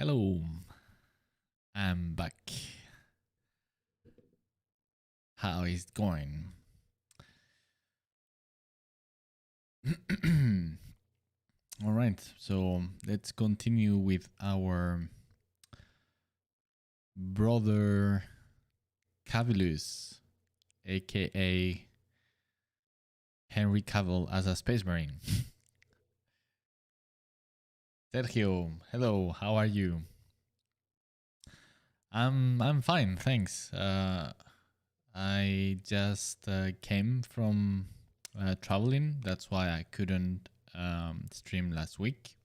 Hello, I'm back. How is it going? All right, so let's continue with our brother Cavillus, aka Henry Cavill as a space marine. Sergio, hello, how are you? I'm fine, thanks. I just came from traveling. That's why I couldn't stream last week.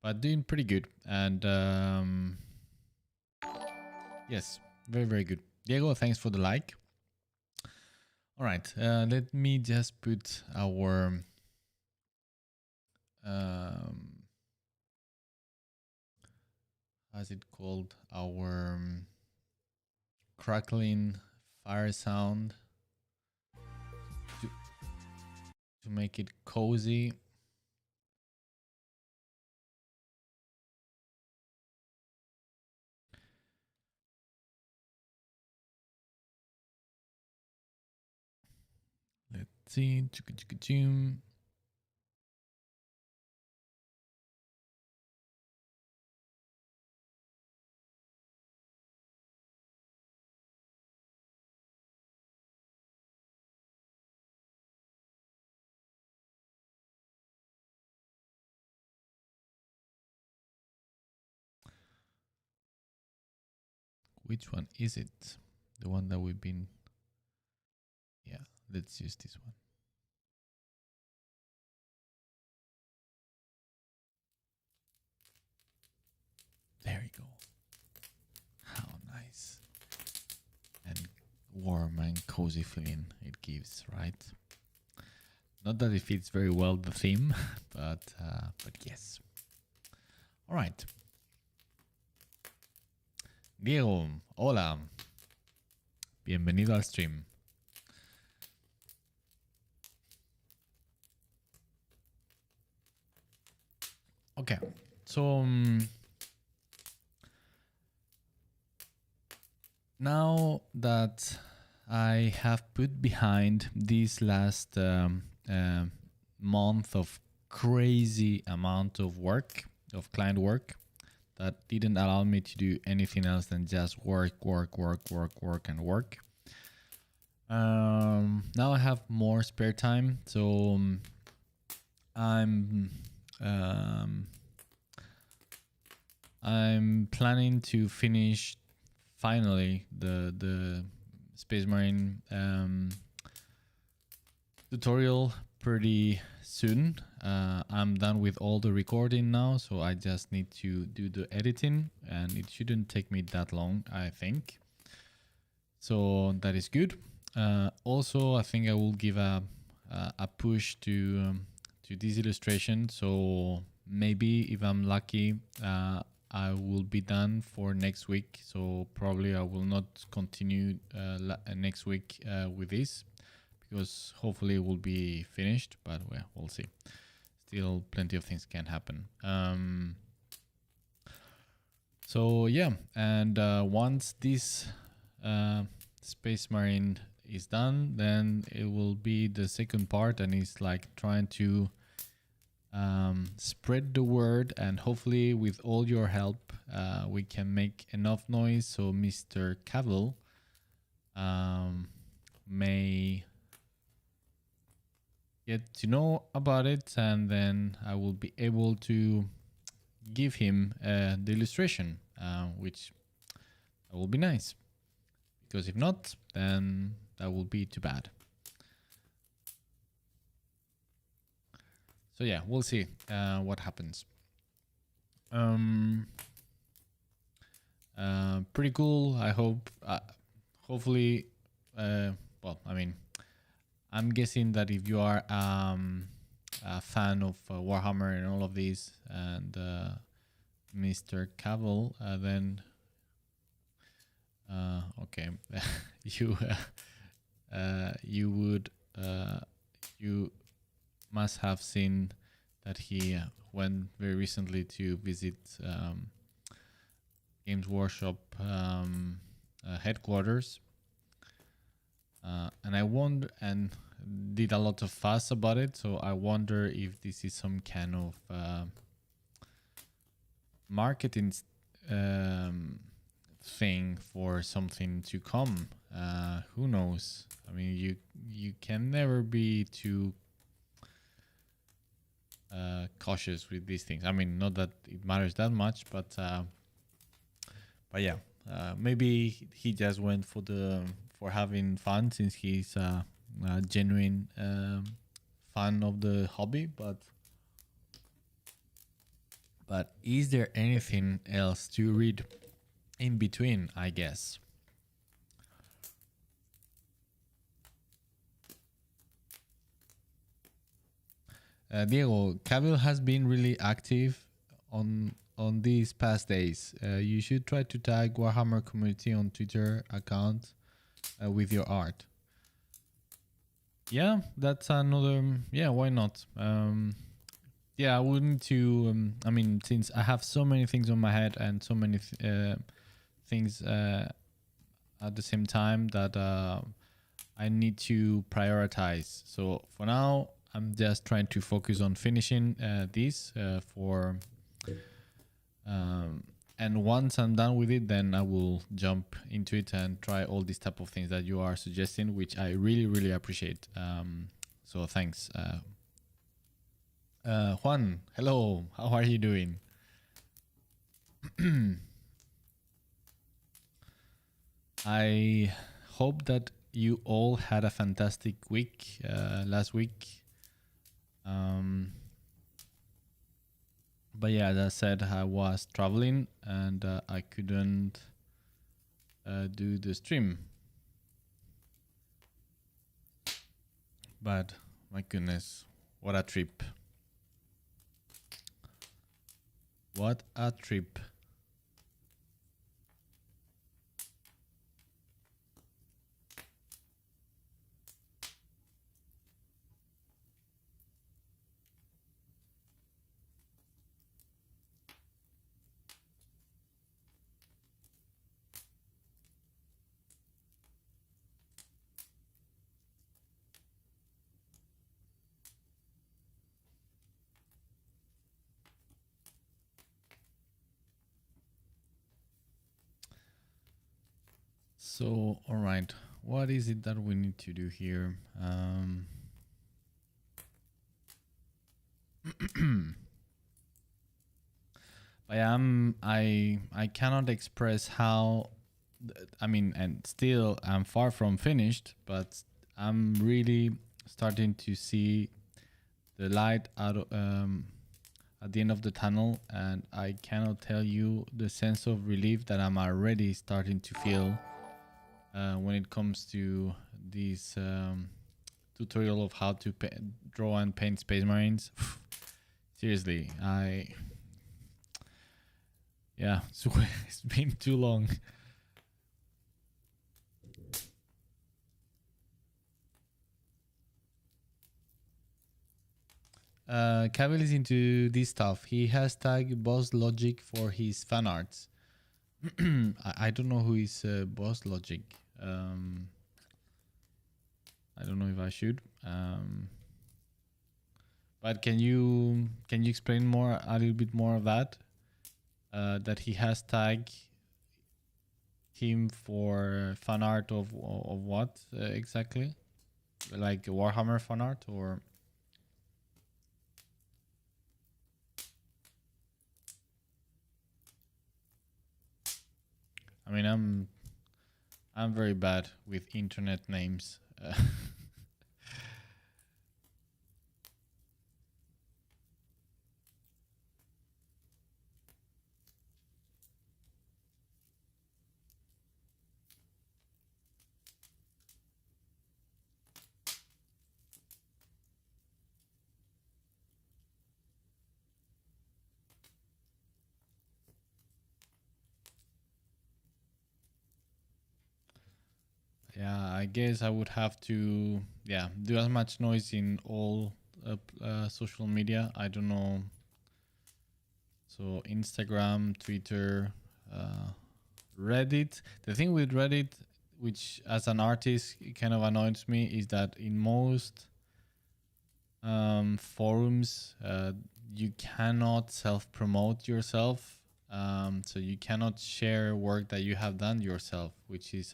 But doing pretty good. And yes, very, very good. Diego, thanks for the like. All right, let me just put our how's it called? Our crackling fire sound to make it cozy. Let's see. Which one is it? The one that we've been... Yeah, let's use this one. There you go. How nice. And warm and cozy feeling it gives, right? Not that it fits very well the theme, but yes. All right. Diego, hola. Bienvenido al stream. Okay, so now that I have put behind this last month of crazy amount of work, of client work, that didn't allow me to do anything else than just work. Now I have more spare time, so I'm planning to finish finally the Space Marine tutorial pretty soon. I'm done with all the recording now, so I just need to do the editing, and it shouldn't take me that long, I think. So that is good. Also, I think I will give a push to this illustration. So maybe if I'm lucky, I will be done for next week. So probably I will not continue next week with this, because hopefully it will be finished, but well, we'll see. Still plenty of things can happen. So yeah, and once this Space Marine is done, then it will be the second part, and it's like trying to spread the word, and hopefully with all your help we can make enough noise so Mr. Cavill may get to know about it, and then I will be able to give him the illustration, which will be nice, because if not, then that will be too bad. So yeah, we'll see what happens. Pretty cool. I hope. Hopefully, well, I mean, I'm guessing that if you are a fan of Warhammer and all of these, and Mr. Cavill, then okay, you would you must have seen that he went very recently to visit Games Workshop headquarters, and I wonder and did a lot of fuss about it. So I wonder if this is some kind of marketing um, thing for something to come. Who knows? I mean, you can never be too cautious with these things. I mean, not that it matters that much, but yeah, maybe he just went for having fun since he's a genuine fan of the hobby. But is there anything else to read in between? I guess. Diego, Cavill has been really active on these past days. You should try to tag Warhammer community on Twitter account with your art. Yeah, that's another. Yeah, why not? Yeah, I wouldn't to. I mean, since I have so many things on my head and so many things at the same time that I need to prioritize. So for now, I'm just trying to focus on finishing this for. And once I'm done with it, then I will jump into it and try all these type of things that you are suggesting, which I really, really appreciate. So thanks. Juan, hello. How are you doing? I hope that you all had a fantastic week last week. But yeah, as I said, I was traveling and I couldn't do the stream. But my goodness, what a trip. What a trip. So, all right, what is it that we need to do here? I cannot express how. I mean, and still I'm far from finished, but I'm really starting to see the light at the end of the tunnel, and I cannot tell you the sense of relief that I'm already starting to feel when it comes to this tutorial of how to draw and paint Space Marines. Seriously, yeah, it's been too long. Cavill is into this stuff. He has tagged Boss Logic for his fan arts. I don't know who is Boss Logic. I don't know if I should. But can you explain more a little bit more of that? That he has tagged him for fan art of what exactly? Like Warhammer fan art or? I mean, I'm very bad with internet names. Yeah, I guess I would have to do as much noise in all social media. I don't know. So Instagram, Twitter, Reddit. The thing with Reddit, which as an artist it kind of annoys me, is that in most forums, you cannot self-promote yourself. So you cannot share work that you have done yourself, which is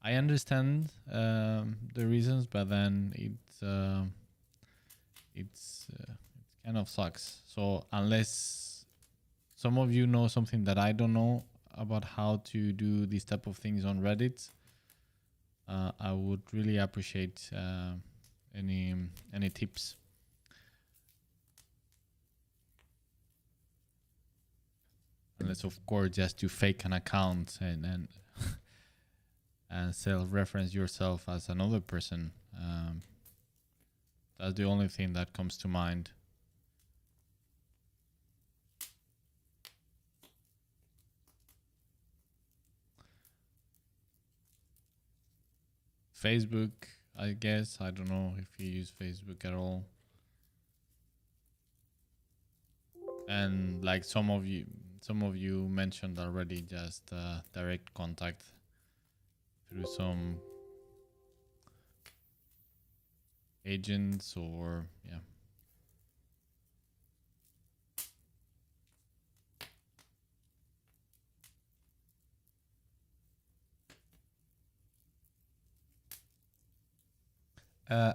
I understand the reasons, but then it kind of sucks. So unless some of you know something that I don't know about how to do these type of things on Reddit, I would really appreciate any tips. Unless of course just to fake an account and self-reference yourself as another person. That's the only thing that comes to mind. Facebook, I guess. I don't know if you use Facebook at all. And like some of you mentioned already, just direct contact through some agents or yeah.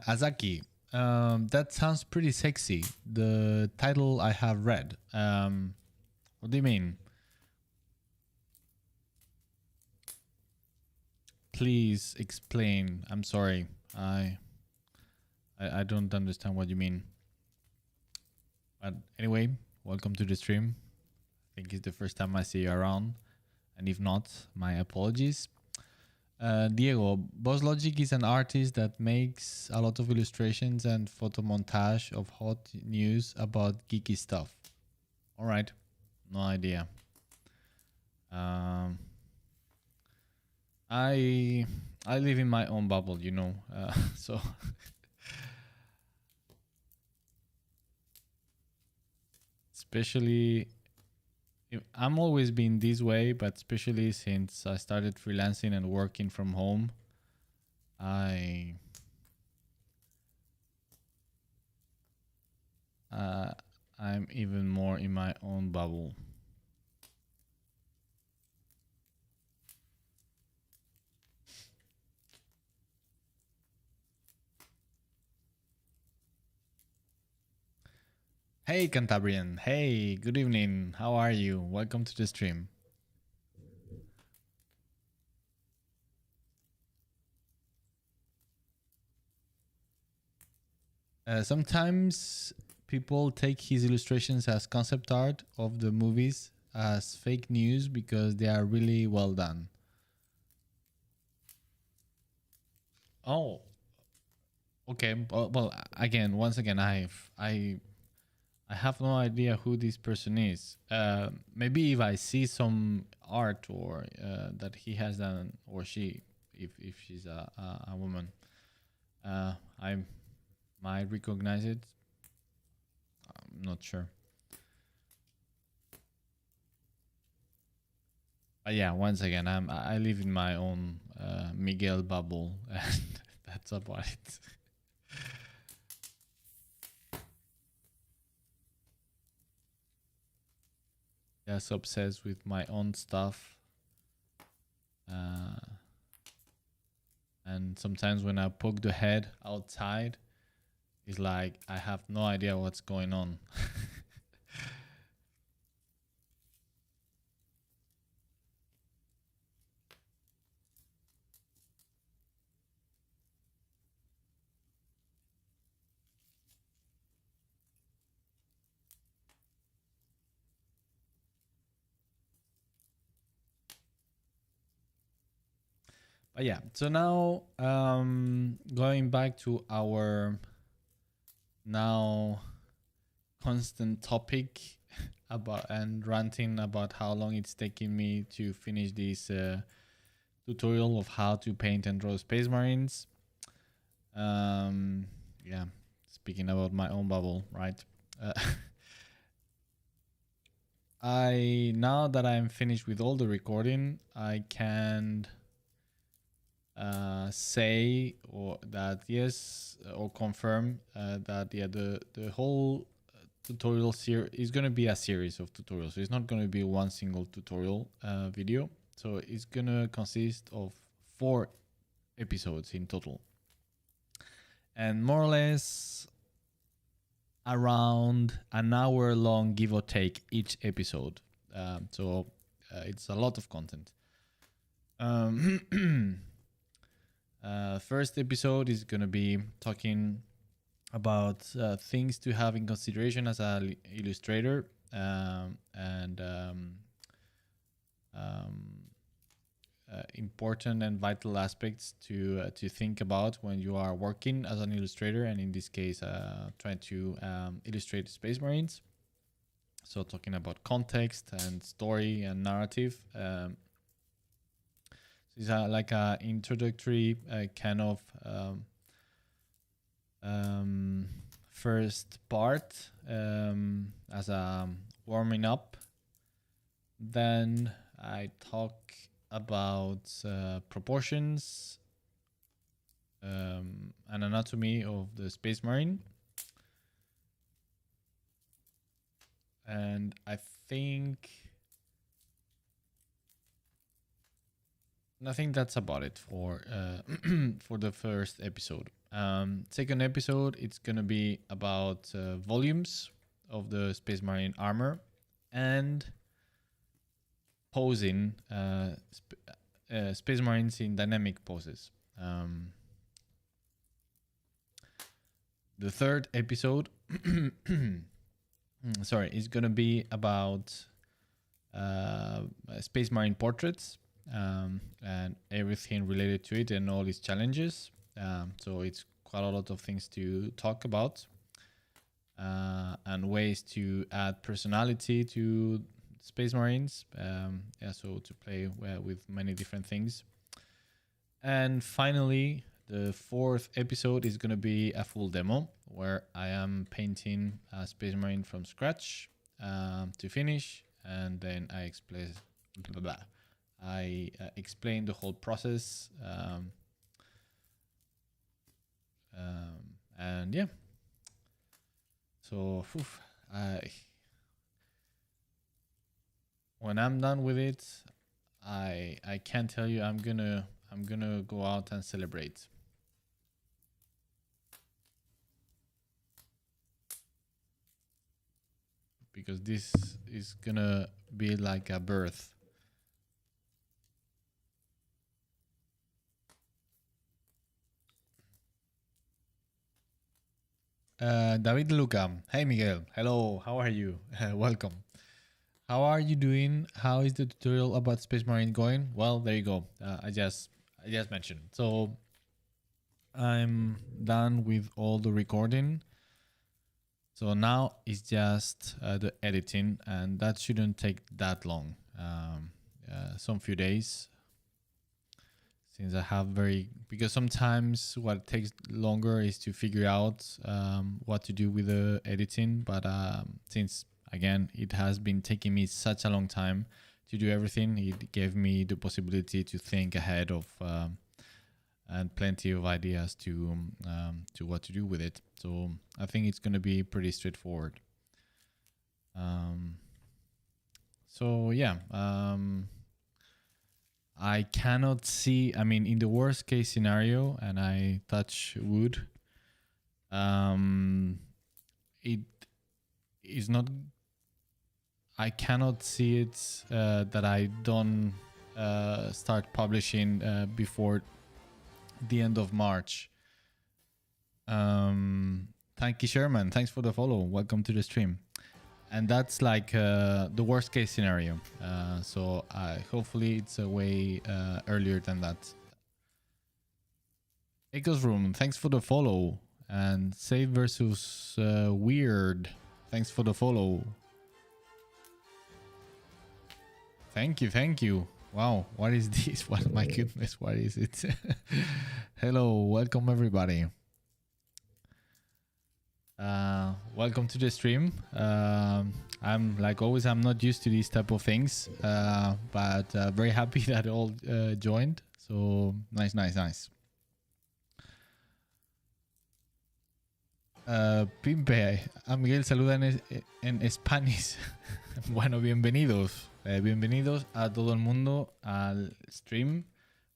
Azaki, that sounds pretty sexy. The title I have read. What do you mean? Please explain. I'm sorry. I don't understand what you mean. But anyway, welcome to the stream. I think it's the first time I see you around. And if not, my apologies. Diego, Boss Logic is an artist that makes a lot of illustrations and photo montage of hot news about geeky stuff. All right, no idea. I live in my own bubble, you know. So especially I'm always been this way, but especially since I started freelancing and working from home, I'm even more in my own bubble. Hey Cantabrian, hey, good evening. How are you? Welcome to the stream. Sometimes people take his illustrations as concept art of the movies as fake news because they are really well done. Oh, okay. Well, again, once again, I have no idea who this person is. Maybe if I see some art or that he has done, or she, if she's a woman, I might recognize it. I'm not sure. But yeah, once again, I live in my own Miguel bubble, and that's about it. Just obsessed with my own stuff. And sometimes when I poke the head outside, it's like I have no idea what's going on. But yeah, so now going back to our now constant topic about and ranting about how long it's taking me to finish this tutorial of how to paint and draw space marines. Yeah, speaking about my own bubble, right? I now that I'm finished with all the recording, I can say or that yes or confirm that the whole tutorial series is going to be a series of tutorials. So it's not going to be one single tutorial video. So it's going to consist of 4 episodes in total, and more or less around an hour long, give or take, each episode. So it's a lot of content. First episode is going to be talking about things to have in consideration as an illustrator, and important and vital aspects to think about when you are working as an illustrator, and in this case trying to illustrate Space Marines. So talking about context and story and narrative. It's like a introductory kind of first part as a warming up. Then I talk about proportions and anatomy of the Space Marine. And I think that's about it for for the first episode. Second episode, it's gonna be about volumes of the Space Marine armor and posing Space Marines in dynamic poses. The third episode, sorry, is gonna be about Space Marine portraits and everything related to it and all its challenges. So it's quite a lot of things to talk about and ways to add personality to Space Marines. So to play with many different things. And finally, the fourth episode is going to be a full demo where I am painting a Space Marine from scratch to finish, and then I explain explain the whole process. And yeah, so when I'm done with it, I can't tell you I'm gonna go out and celebrate. Because this is gonna be like a birth. David Luca. Hey Miguel. Hello. How are you? Welcome. How are you doing? How is the tutorial about Space Marine going? Well, there you go. I just mentioned. So I'm done with all the recording. So now it's just the editing, and that shouldn't take that long. Some few days, since I have because sometimes what takes longer is to figure out what to do with the editing. But since again it has been taking me such a long time to do everything, it gave me the possibility to think ahead of and plenty of ideas to what to do with it. So I think it's going to be pretty straightforward. So yeah, I cannot see, I mean, in the worst case scenario, and I touch wood, it is not, I cannot see it that I don't start publishing before the end of March. Thank you, Sherman. Thanks for the follow. Welcome to the stream. And that's like the worst case scenario. So hopefully it's a way earlier than that. Echoes Room, thanks for the follow. And Save versus Weird, thanks for the follow. Thank you. Wow, what is this? What, my goodness, what is it? Hello, welcome everybody. Welcome to the stream. I'm like always, I'm not used to these type of things, but very happy that all joined. So nice. Pimpe, a Miguel saluda en Spanish. Bueno, bienvenidos. Bienvenidos a todo el mundo al stream.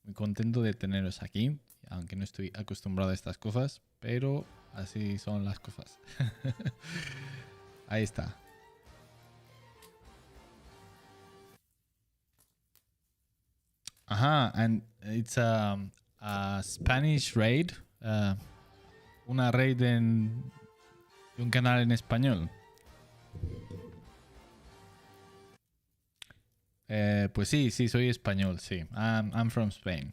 Muy contento de teneros aquí, aunque no estoy acostumbrado a estas cosas, pero así son las cosas. Ahí está. Ajá, and it's a Spanish raid. Una raid de un canal en español. Pues sí, soy español, sí. I'm from Spain.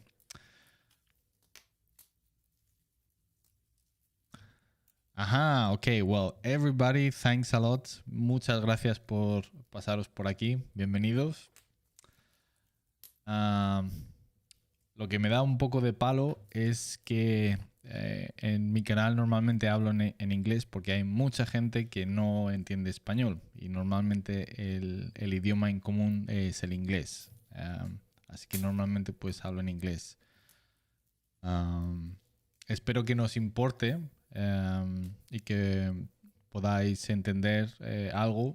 Ajá, ok, well, everybody, thanks a lot. Muchas gracias por pasaros por aquí. Bienvenidos. Lo que me da un poco de palo es que en mi canal normalmente hablo en inglés porque hay mucha gente que no entiende español y normalmente el idioma en común es el inglés. Así que normalmente pues hablo en inglés. Espero que nos importe y que podáis entender algo.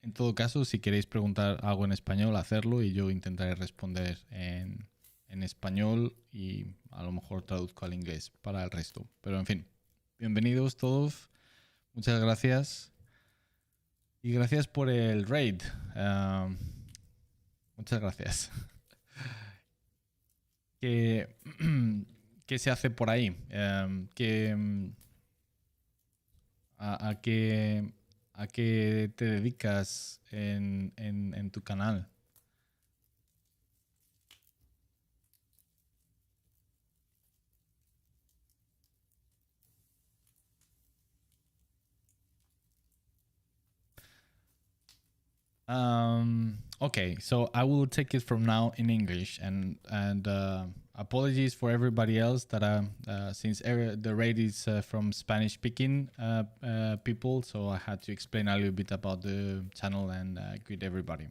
En todo caso, si queréis preguntar algo en español, hacerlo y yo intentaré responder en español y a lo mejor traduzco al inglés para el resto. Pero en fin, bienvenidos todos. Muchas gracias. Y gracias por el raid. Muchas gracias. ¿Qué se hace por ahí? ¿A qué te dedicas en tu canal? Okay, so I will take it from now in English, and apologies for everybody else that since the raid is from Spanish speaking people, so I had to explain a little bit about the channel and greet everybody.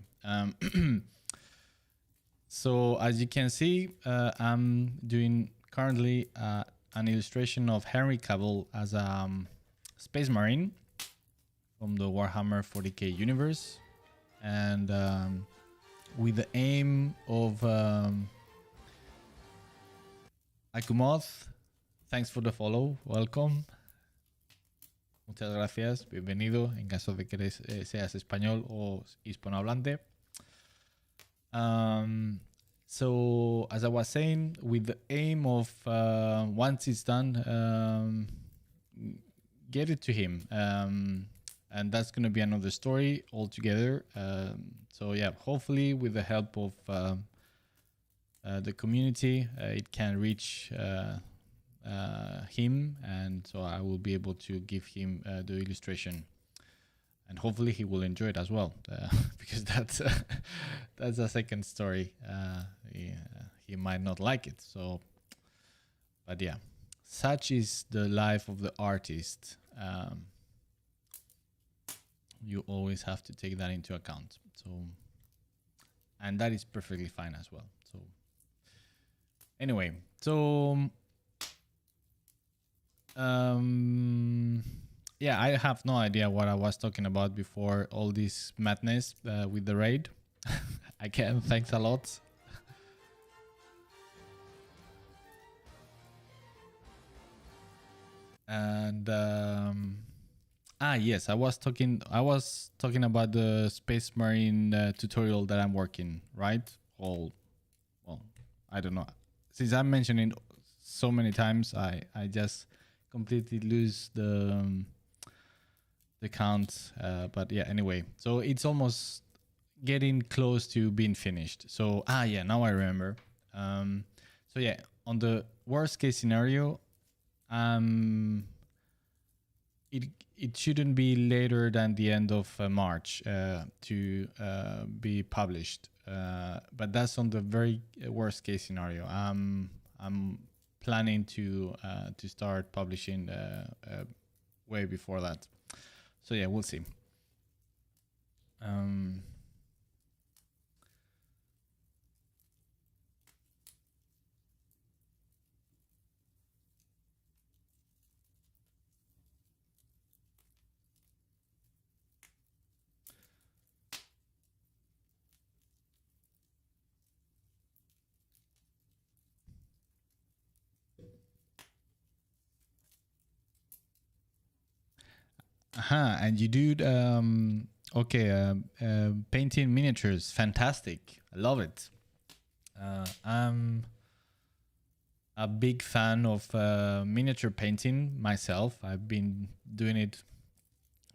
So as you can see, I'm doing currently an illustration of Henry Cavill as a space marine from the Warhammer 40k universe, and with the aim of Akumoth, thanks for the follow, welcome. Muchas gracias, bienvenido en caso de que seas español o hispanohablante. So as I was saying, with the aim of once it's done, get it to him. And that's going to be another story altogether. So yeah, hopefully with the help of the community, it can reach him, and so I will be able to give him the illustration, and hopefully he will enjoy it as well, because that's a second story. He might not like it, so, but yeah, such is the life of the artist. You always have to take that into account. So, and that is perfectly fine as well. So, anyway, so yeah, I have no idea what I was talking about before all this madness with the raid. Again, thanks a lot. And yes, I was talking about the Space Marine tutorial that I'm working, right? Well, I don't know. Since I'm mentioning so many times, I just completely lose the count. But yeah, anyway, so it's almost getting close to being finished. So yeah, now I remember. So yeah, on the worst case scenario, it shouldn't be later than the end of March to be published. But that's on the very worst case scenario. I'm planning to start publishing way before that. So yeah, we'll see. Um, and you do okay, painting miniatures, fantastic. I love it. I'm a big fan of miniature painting myself. I've been doing it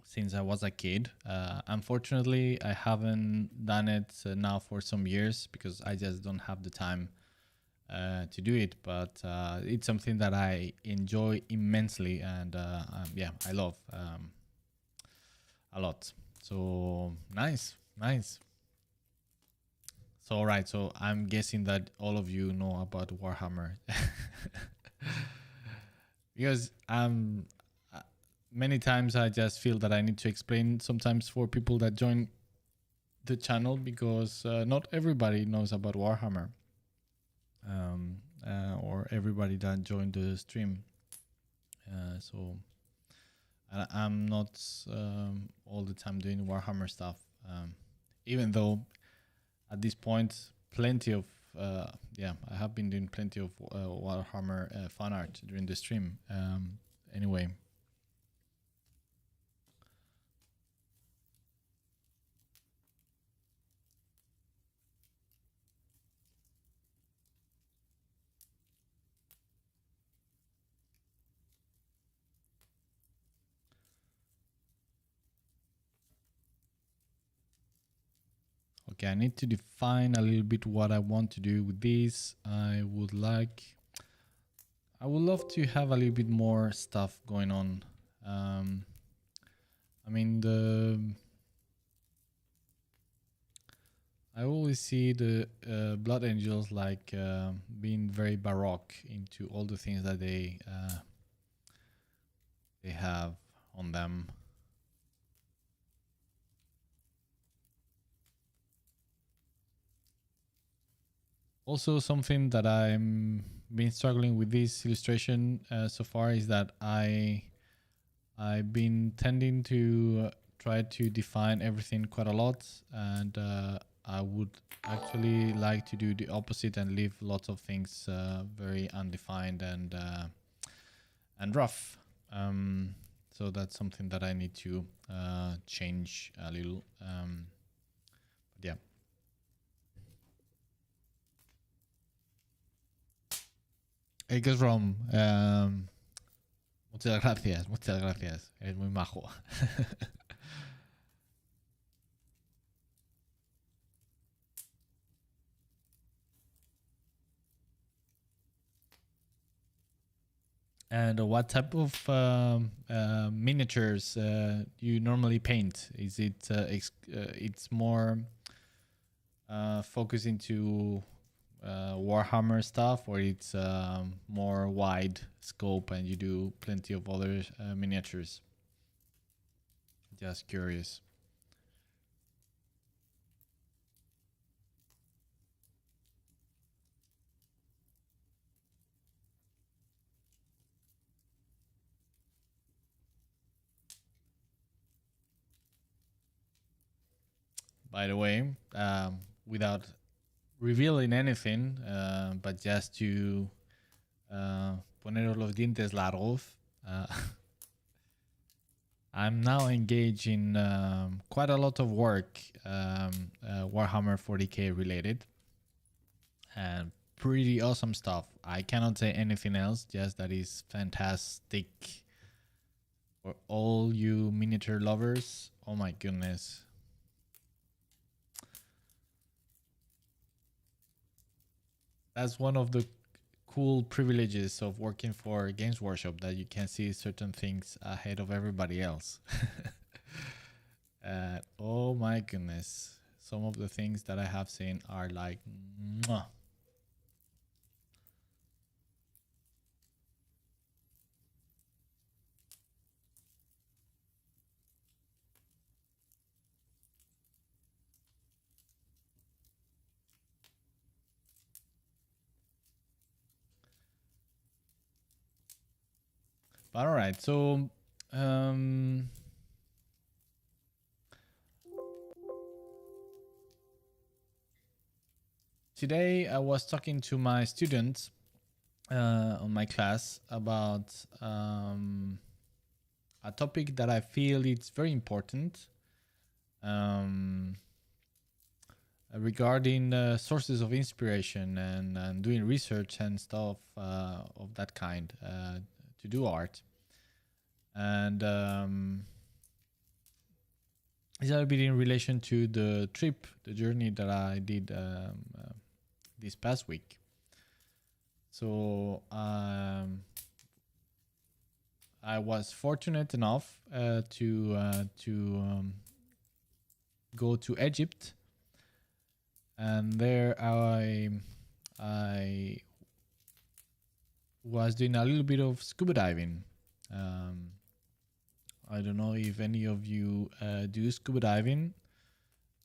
since I was a kid. Unfortunately, I haven't done it now for some years because I just don't have the time to do it. But it's something that I enjoy immensely, and yeah, I love a lot. So nice, nice. So all right, so I'm guessing that all of you know about Warhammer. Because many times I just feel that I need to explain sometimes for people that join the channel, because not everybody knows about Warhammer, or everybody that joined the stream. So I'm not all the time doing Warhammer stuff, even though at this point plenty of yeah, I have been doing plenty of Warhammer fan art during the stream. Anyway, okay, I need to define a little bit what I want to do with this. I would love to have a little bit more stuff going on. I mean, I always see the Blood Angels like being very baroque into all the things that they have on them. Also, something that I'm been struggling with this illustration so far is that I've been tending to try to define everything quite a lot, and I would actually like to do the opposite and leave lots of things very undefined and rough. So that's something that I need to change a little. Yeah. It goes from muchas gracias, muchas gracias. Eres muy majo. And what type of miniatures you normally paint? Is it it's more focused into Warhammer stuff, or it's more wide scope and you do plenty of other miniatures? Just curious. By the way, without revealing anything, but just to poner los dientes largos, I'm now engaged in quite a lot of work, Warhammer 40k related, and pretty awesome stuff. I cannot say anything else, just that is fantastic for all you miniature lovers. Oh my goodness. That's one of the cool privileges of working for Games Workshop, that you can see certain things ahead of everybody else. Oh my goodness. Some of the things that I have seen are like, mwah. But all right, so um, today I was talking to my students on my class about a topic that I feel it's very important um, regarding sources of inspiration and doing research and stuff of that kind to do art. And it's a little bit in relation to the trip, the journey that I did this past week. So I was fortunate enough to go to Egypt, and there I was doing a little bit of scuba diving. Um, I don't know if any of you do scuba diving,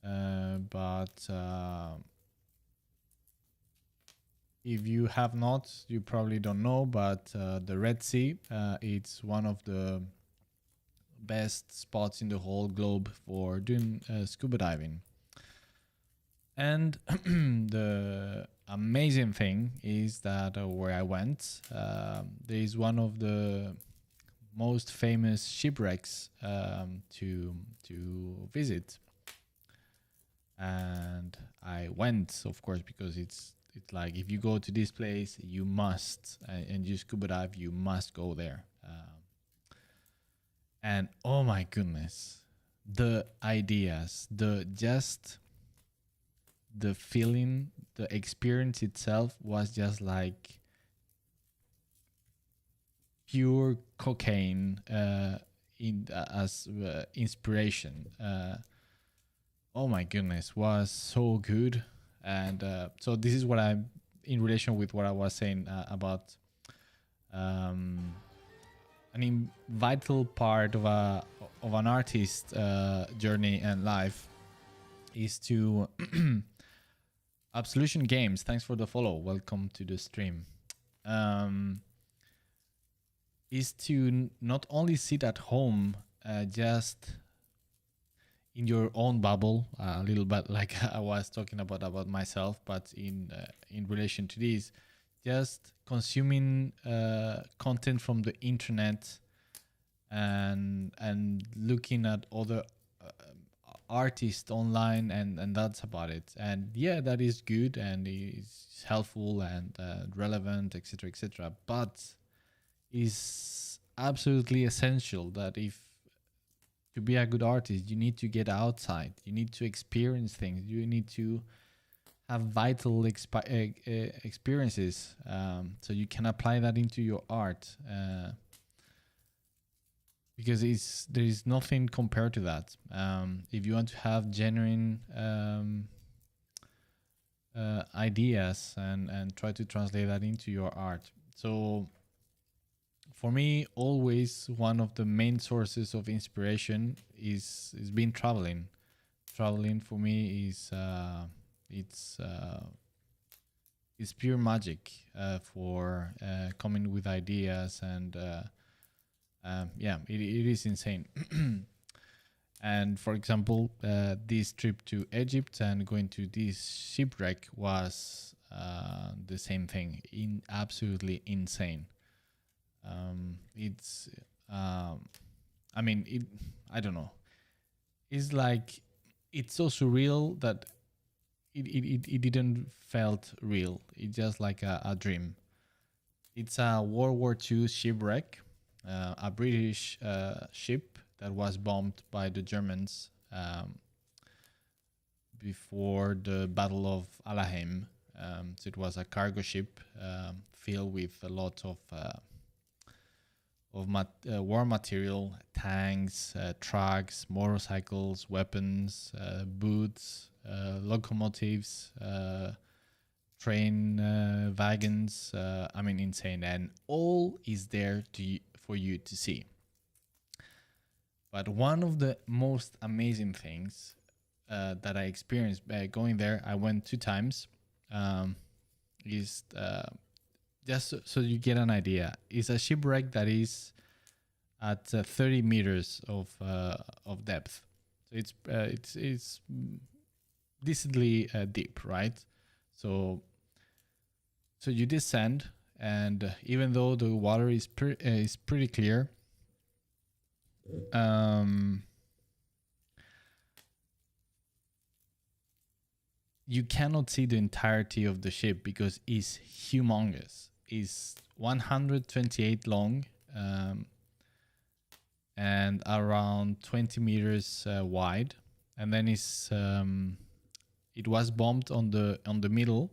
but if you have not, you probably don't know. But the Red Sea, it's one of the best spots in the whole globe for doing scuba diving. And the amazing thing is that where I went, there is one of the most famous shipwrecks to visit, and I went, of course, because it's like if you go to this place, you must, and you scuba dive, you must go there. And oh my goodness, the ideas, the feeling, the experience itself was just like pure cocaine as inspiration. Oh my goodness, was so good. And so this is what I'm in relation with what I was saying about um, vital part of an artist journey and life is to Absolution Games. Thanks for the follow. Welcome to the stream. Is to not only sit at home, just in your own bubble, a little bit like I was talking about myself, but in relation to this, just consuming content from the internet and looking at other artists online, and that's about it. And yeah, that is good and is helpful and relevant, etc., etc. But is absolutely essential that if to be a good artist, you need to get outside, you need to experience things, you need to have vital experiences, so you can apply that into your art, because there is nothing compared to that. If you want to have genuine ideas and try to translate that into your art. So for me, always one of the main sources of inspiration is been traveling. Traveling for me is it's pure magic for coming with ideas, and yeah, it is insane. And for example, this trip to Egypt and going to this shipwreck was the same thing. Absolutely insane. It's I mean, I don't know. It's like it's so surreal that it didn't felt real. It's just like a dream. It's a World War II shipwreck, a British ship that was bombed by the Germans before the Battle of Alaheim. So it was a cargo ship filled with a lot of war material, tanks, trucks, motorcycles, weapons, boots, locomotives, train wagons. I mean, insane, and all is there for you to see. But one of the most amazing things that I experienced by going there, I went 2 times, is just so you get an idea. It's a shipwreck that is at 30 meters of depth. So it's decently deep, right? So so you descend, and even though the water is pretty clear, um, you cannot see the entirety of the ship because it's humongous. It's 128 long, um, and around 20 meters wide, and then it was bombed on the middle,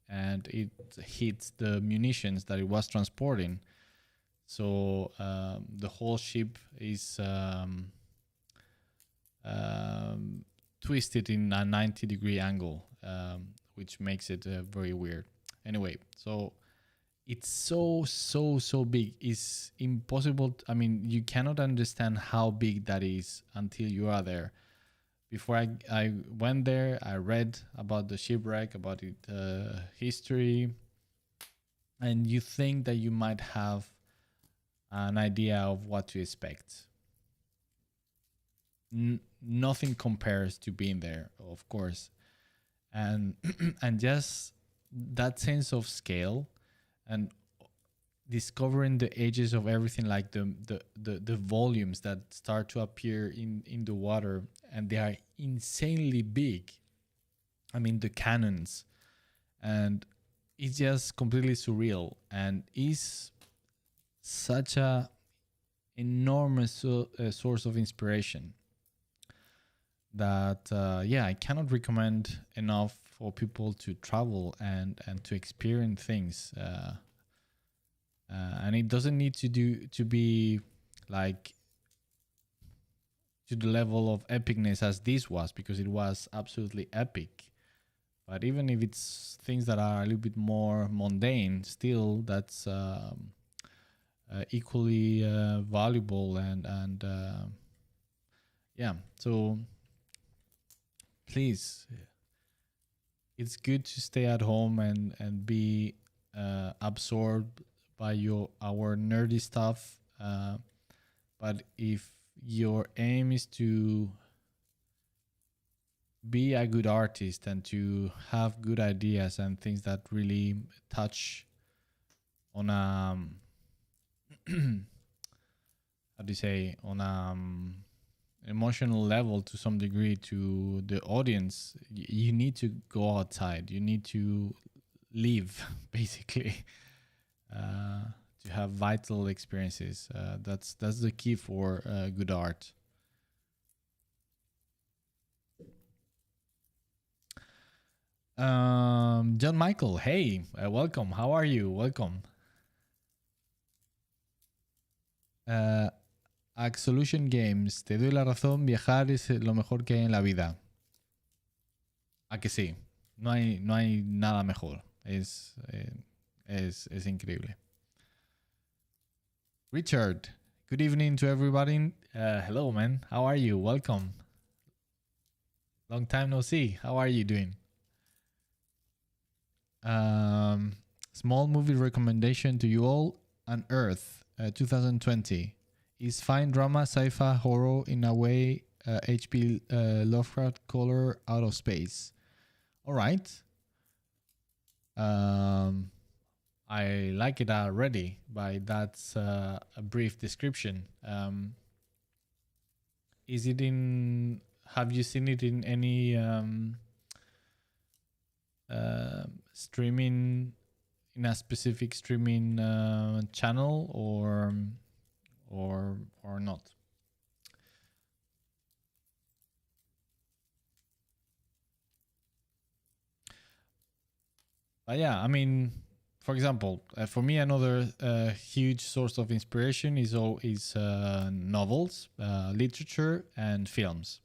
and it hit the munitions that it was transporting. So the whole ship is um, twisted in a 90-degree angle, which makes it very weird. Anyway, so it's so big. It's impossible. I mean, you cannot understand how big that is until you are there. Before I went there, I read about the shipwreck, about its history, and you think that you might have an idea of what to expect. Nothing compares to being there, of course, and and just that sense of scale and discovering the edges of everything, like the volumes that start to appear in the water, and they are insanely big. I mean, the cannons, and it's just completely surreal, and is such a enormous source of inspiration that yeah, I cannot recommend enough for people to travel and to experience things. And it doesn't need to be like to the level of epicness as this was, because it was absolutely epic. But even if it's things that are a little bit more mundane, still that's equally valuable, and yeah. So please, it's good to stay at home and be absorbed by our nerdy stuff. But if your aim is to be a good artist and to have good ideas and things that really touch on a how do you say, on a emotional level to some degree to the audience, you need to go outside, you need to live basically, uh, to have vital experiences. That's the key for good art. John Michael, hey, welcome. How are you? Welcome. Uh, Solution Games, te doy la razón, viajar es lo mejor que hay en la vida. ¿A que sí? No hay nada mejor. Es increíble. Richard, good evening to everybody. Hello, man. How are you? Welcome. Long time no see. How are you doing? Small movie recommendation to you all. Unearth, 2020. Is fine drama, sci-fi, horror in a way H.P. Lovecraft color out of space. All right. I like it already by that's a brief description. Is it in? Have you seen it in any streaming, in a specific streaming channel, or not? But yeah, I mean, for example, for me, another huge source of inspiration is novels, literature, and films.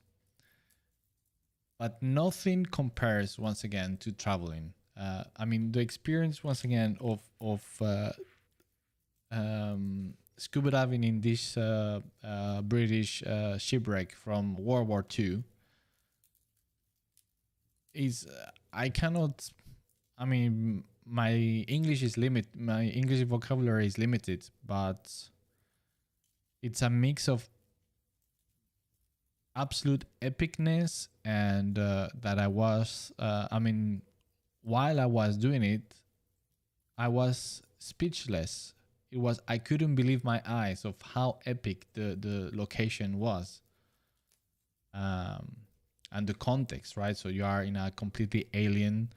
But nothing compares, once again, to traveling. I mean, the experience, once again, of scuba diving in this British shipwreck from World War II is I cannot. I mean, my English vocabulary is limited, but it's a mix of absolute epicness and that I was, I mean, while I was doing it, I was speechless. It was, I couldn't believe my eyes of how epic the location was. Um, and the context, right? So you are in a completely alien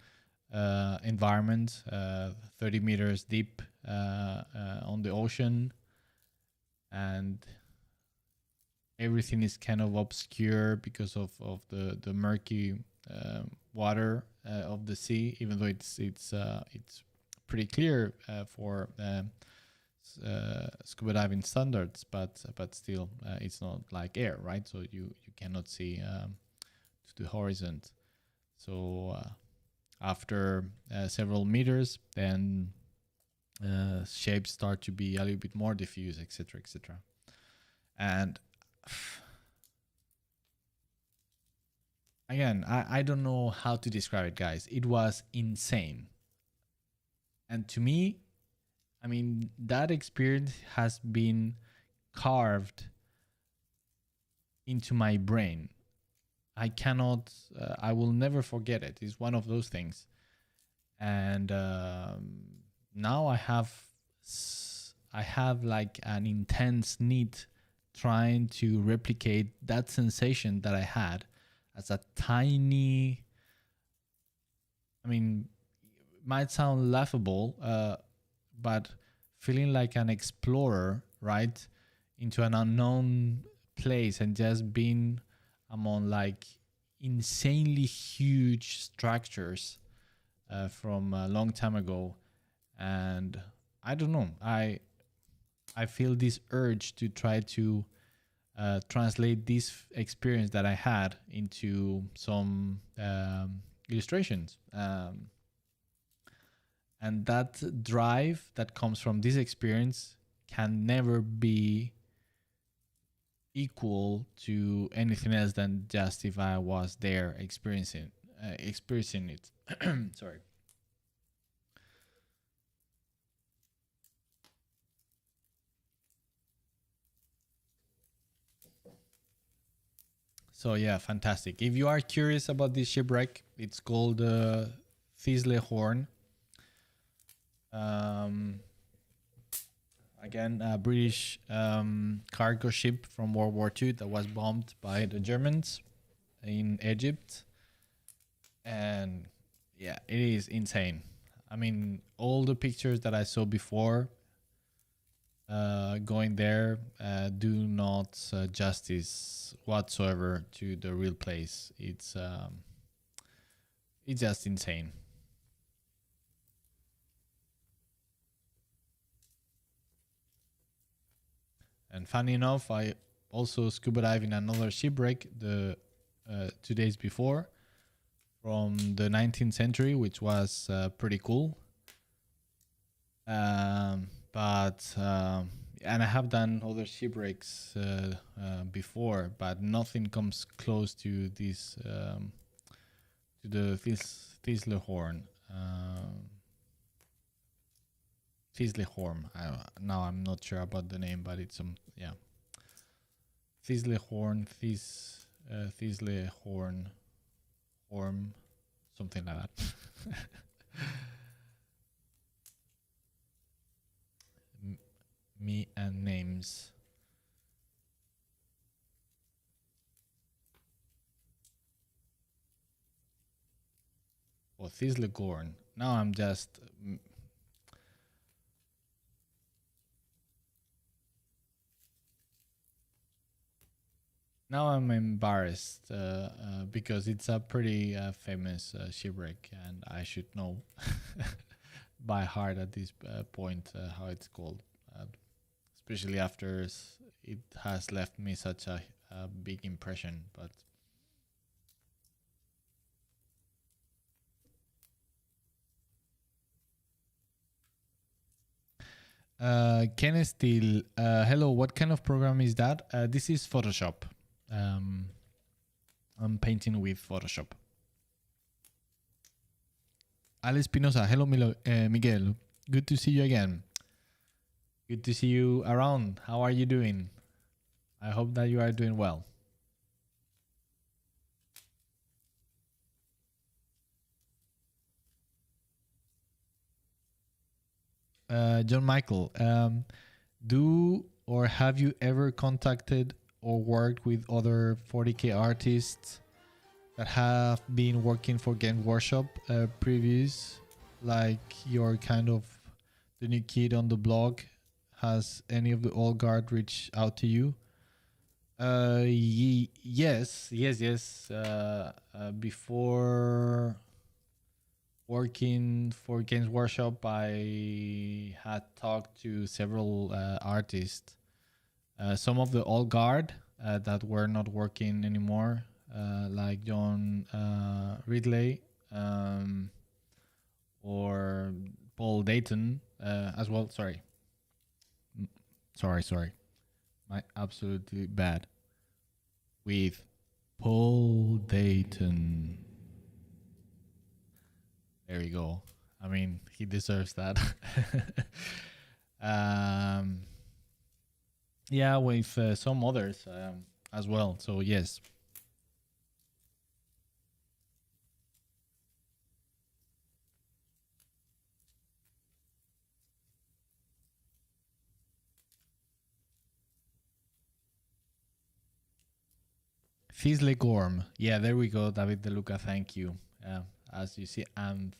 environment, 30 meters deep on the ocean, and everything is kind of obscure because of the murky water of the sea, even though it's pretty clear for scuba diving standards, but still it's not like air, right? So you cannot see to the horizon. So after several meters, then shapes start to be a little bit more diffuse, etc., etc. And again, I don't know how to describe it, guys. It was insane. And to me, I mean, that experience has been carved into my brain. I cannot, I will never forget it. It's one of those things. And now I have like an intense need trying to replicate that sensation that I had as a tiny, I mean, might sound laughable, but feeling like an explorer, right, into an unknown place and just being among like insanely huge structures from a long time ago. And I don't know, I feel this urge to try to translate this experience that I had into some illustrations. And that drive that comes from this experience can never be equal to anything else than just if I was there experiencing it. Sorry. So yeah, fantastic. If you are curious about this shipwreck, it's called Thistle Horn. Um, Again, a British cargo ship from World War II that was bombed by the Germans in Egypt. And yeah, it is insane. I mean, all the pictures that I saw before going there do not justice whatsoever to the real place. It's just insane. And funny enough, I also scuba dive in another shipwreck the 2 days before from the 19th century, which was pretty cool. But and I have done other shipwrecks before, but nothing comes close to this to the Thislehorn. Thislehorn. Now I'm not sure about the name, but it's yeah. Thislehorn, Thislehorn, Horn, something like that. Me and names. Or Thislegorn. Now I'm just. Now I'm embarrassed because it's a pretty famous shipwreck, and I should know by heart at this point how it's called, especially after it has left me such a big impression. But Ken Steele, hello. What kind of program is that? This is Photoshop. I'm painting with Photoshop. Alice Pinoza, hello Miguel. Good to see you again. Good to see you around. How are you doing? I hope that you are doing well. John Michael, do or have you ever contacted or worked with other 40k artists that have been working for Game Workshop previous, like you're kind of the new kid on the block? Has any of the old guard reached out to you? Yes. Before working for Games Workshop, I had talked to several artists, some of the old guard that were not working anymore, like John Ridley, um, or Paul Dayton as well. Sorry, my absolutely bad with Paul Dayton. There we go. I mean, he deserves that. um, yeah, with some others as well. So yes, Fisley Gorm. Yeah, there we go, David De Luca. Thank you. As you see, I'm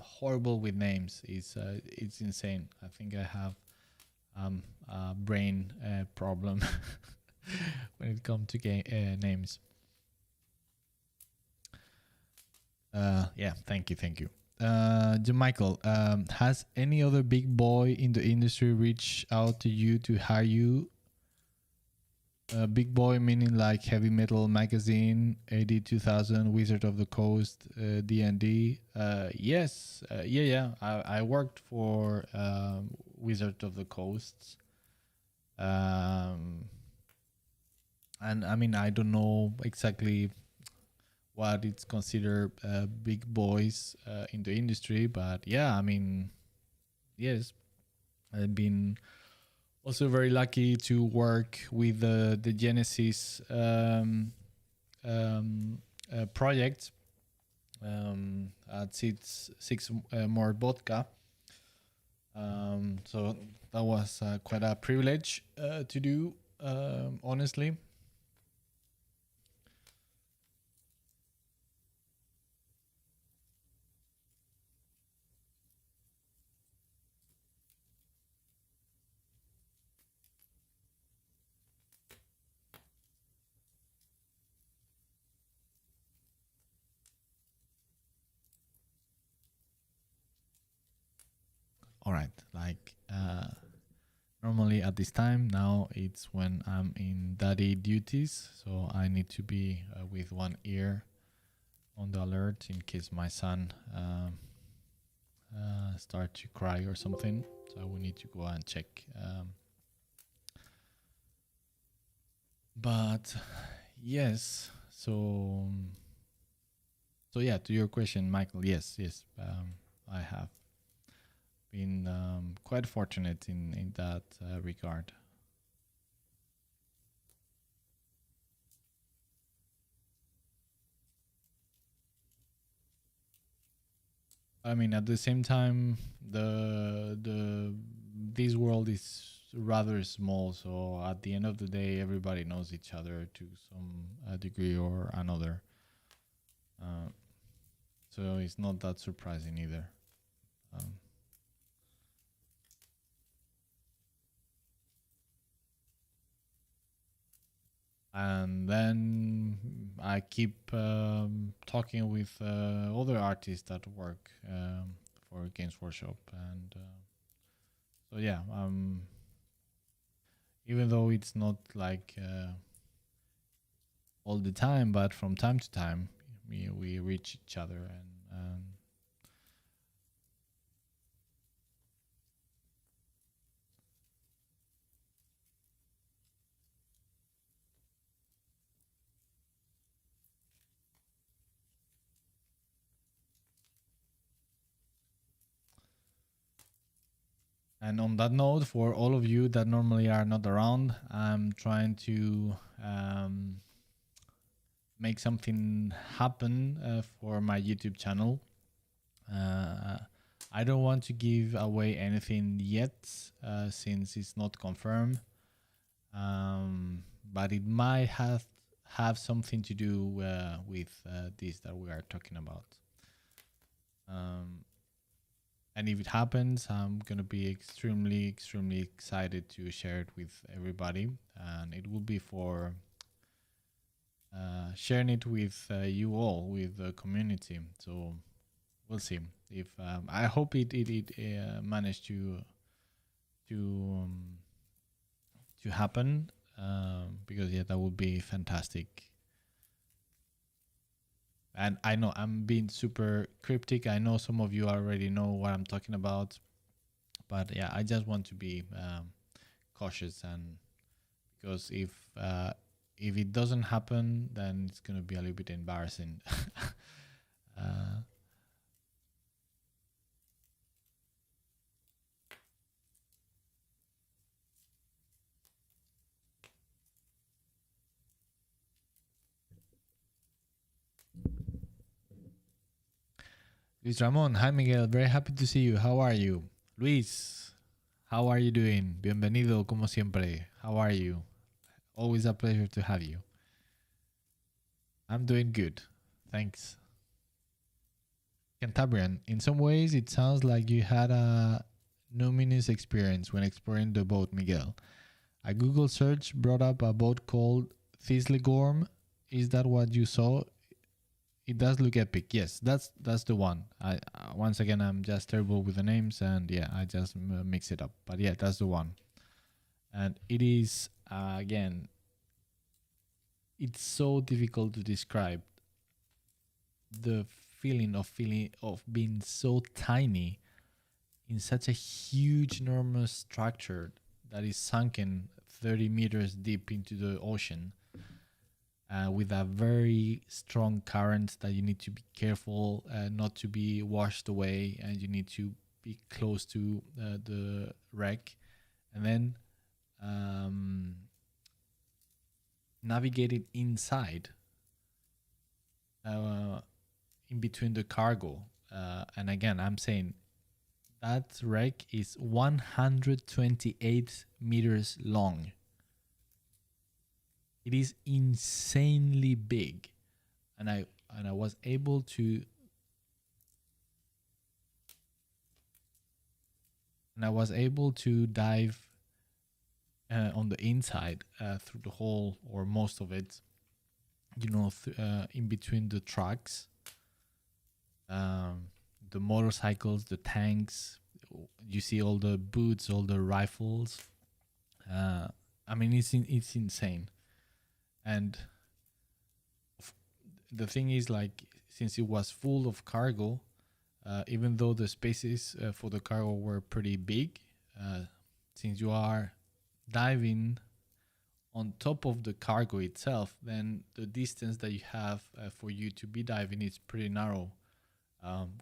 horrible with names. It's insane. I think I have a brain problem when it comes to names. Yeah, thank you. Michael, has any other big boy in the industry reached out to you to hire you? Big boy meaning like Heavy Metal Magazine, AD 2000, Wizard of the Coast, D&D. Yes, yeah. I worked for Wizard of the Coast. And I mean, I don't know exactly what it's considered big boys in the industry, but yeah, I mean, yes, I've been also very lucky to work with the Genesis project at six more vodka. So that was quite a privilege to do, honestly. All right, like normally at this time now it's when I'm in daddy duties, so I need to be with one ear on the alert in case my son start to cry or something. So we need to go and check. But yes, so yeah, to your question, Michael. Yes. I have been quite fortunate in that regard. I mean, at the same time, the this world is rather small, so at the end of the day, everybody knows each other to some degree or another. Uh, so it's not that surprising either. Um, and then I keep talking with other artists that work for Games Workshop, and so yeah, even though it's not like all the time, but from time to time, we reach each other, and And on that note, for all of you that normally are not around, I'm trying to make something happen for my YouTube channel. I don't want to give away anything yet since it's not confirmed, but it might have something to do with this that we are talking about. And if it happens, I'm gonna be extremely, extremely excited to share it with everybody, and it will be for sharing it with you all, with the community. So we'll see if I hope it managed to to happen, because yeah, that would be fantastic. And I know I'm being super cryptic. I know some of you already know what I'm talking about, but yeah, I just want to be cautious, and because if it doesn't happen, then it's gonna be a little bit embarrassing. uh, Luis Ramon, hi Miguel, very happy to see you. How are you? Luis, how are you doing? Bienvenido, como siempre. How are you? Always a pleasure to have you. I'm doing good. Thanks. Cantabrian, in some ways, it sounds like you had a numinous experience when exploring the boat, Miguel. A Google search brought up a boat called Thistlegorm. Is that what you saw? It does look epic. Yes, that's the one. I once again, I'm just terrible with the names, and yeah, I just mix it up. But yeah, that's the one. And it is again, it's so difficult to describe the feeling of being so tiny in such a huge, enormous structure that is sunken 30 meters deep into the ocean, with a very strong current that you need to be careful not to be washed away, and you need to be close to the wreck, and then navigating inside, uh, in between the cargo. And again, I'm saying that wreck is 128 meters long. It is insanely big, and I was able to dive on the inside through the whole or most of it. In between the trucks, um, the motorcycles, the tanks. You see all the boots, all the rifles. I mean, it's insane. And the thing is, like, since it was full of cargo, even though the spaces for the cargo were pretty big, since you are diving on top of the cargo itself, then the distance that you have for you to be diving is pretty narrow,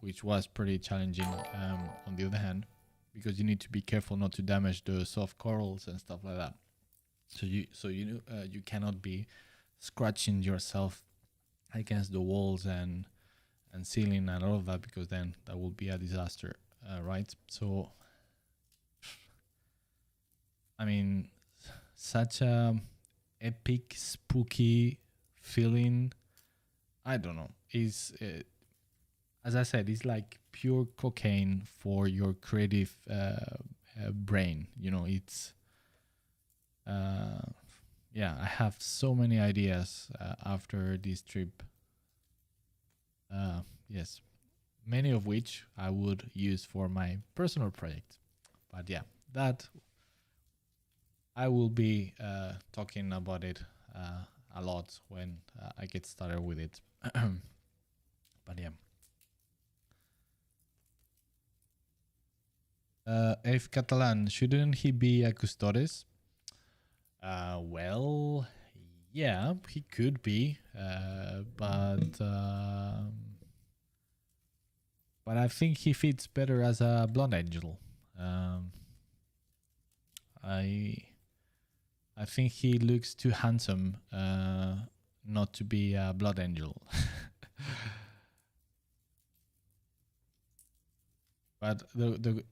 which was pretty challenging, on the other hand, because you need to be careful not to damage the soft corals and stuff like that. You cannot be scratching yourself against the walls and ceiling and all of that, because then that will be a disaster, right? So I mean, such a epic, spooky feeling. I don't know. Is as I said, it's like pure cocaine for your creative brain. It's yeah. I have so many ideas after this trip. Yes, many of which I would use for my personal project. But yeah, that I will be talking about it a lot when I get started with it. But yeah. F. Catalan, shouldn't he be a custodes? Well, yeah, he could be, but I think he fits better as a blonde angel. Um, I I think he looks too handsome not to be a blood angel. But the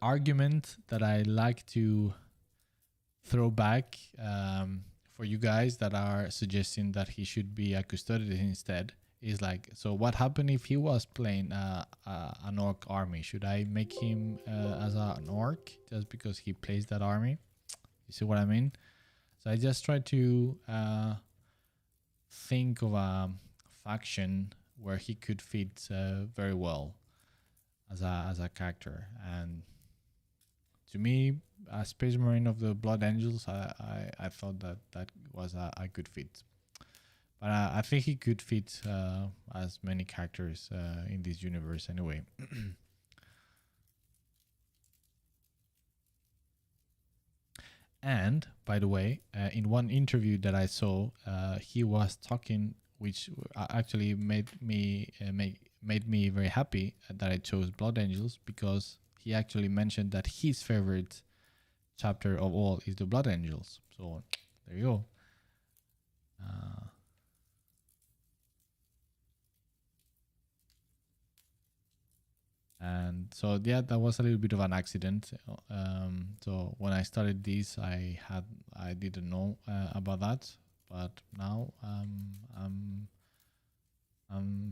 argument that I like to throw back for you guys that are suggesting that he should be a custodian instead is like, so what happened if he was playing an orc army? Should I make him as an orc just because he plays that army? You see what I mean? So I just try to think of a faction where he could fit very well as a character. And to me, a Space Marine of the Blood Angels, I thought that that was a good fit. But I think he could fit as many characters in this universe anyway. And by the way, in one interview that I saw, he was talking, which actually made me very happy that I chose Blood Angels, because he actually mentioned that his favorite chapter of all is the Blood Angels. So there you go. And so yeah, that was a little bit of an accident. So when I started this, I didn't know about that, but now I'm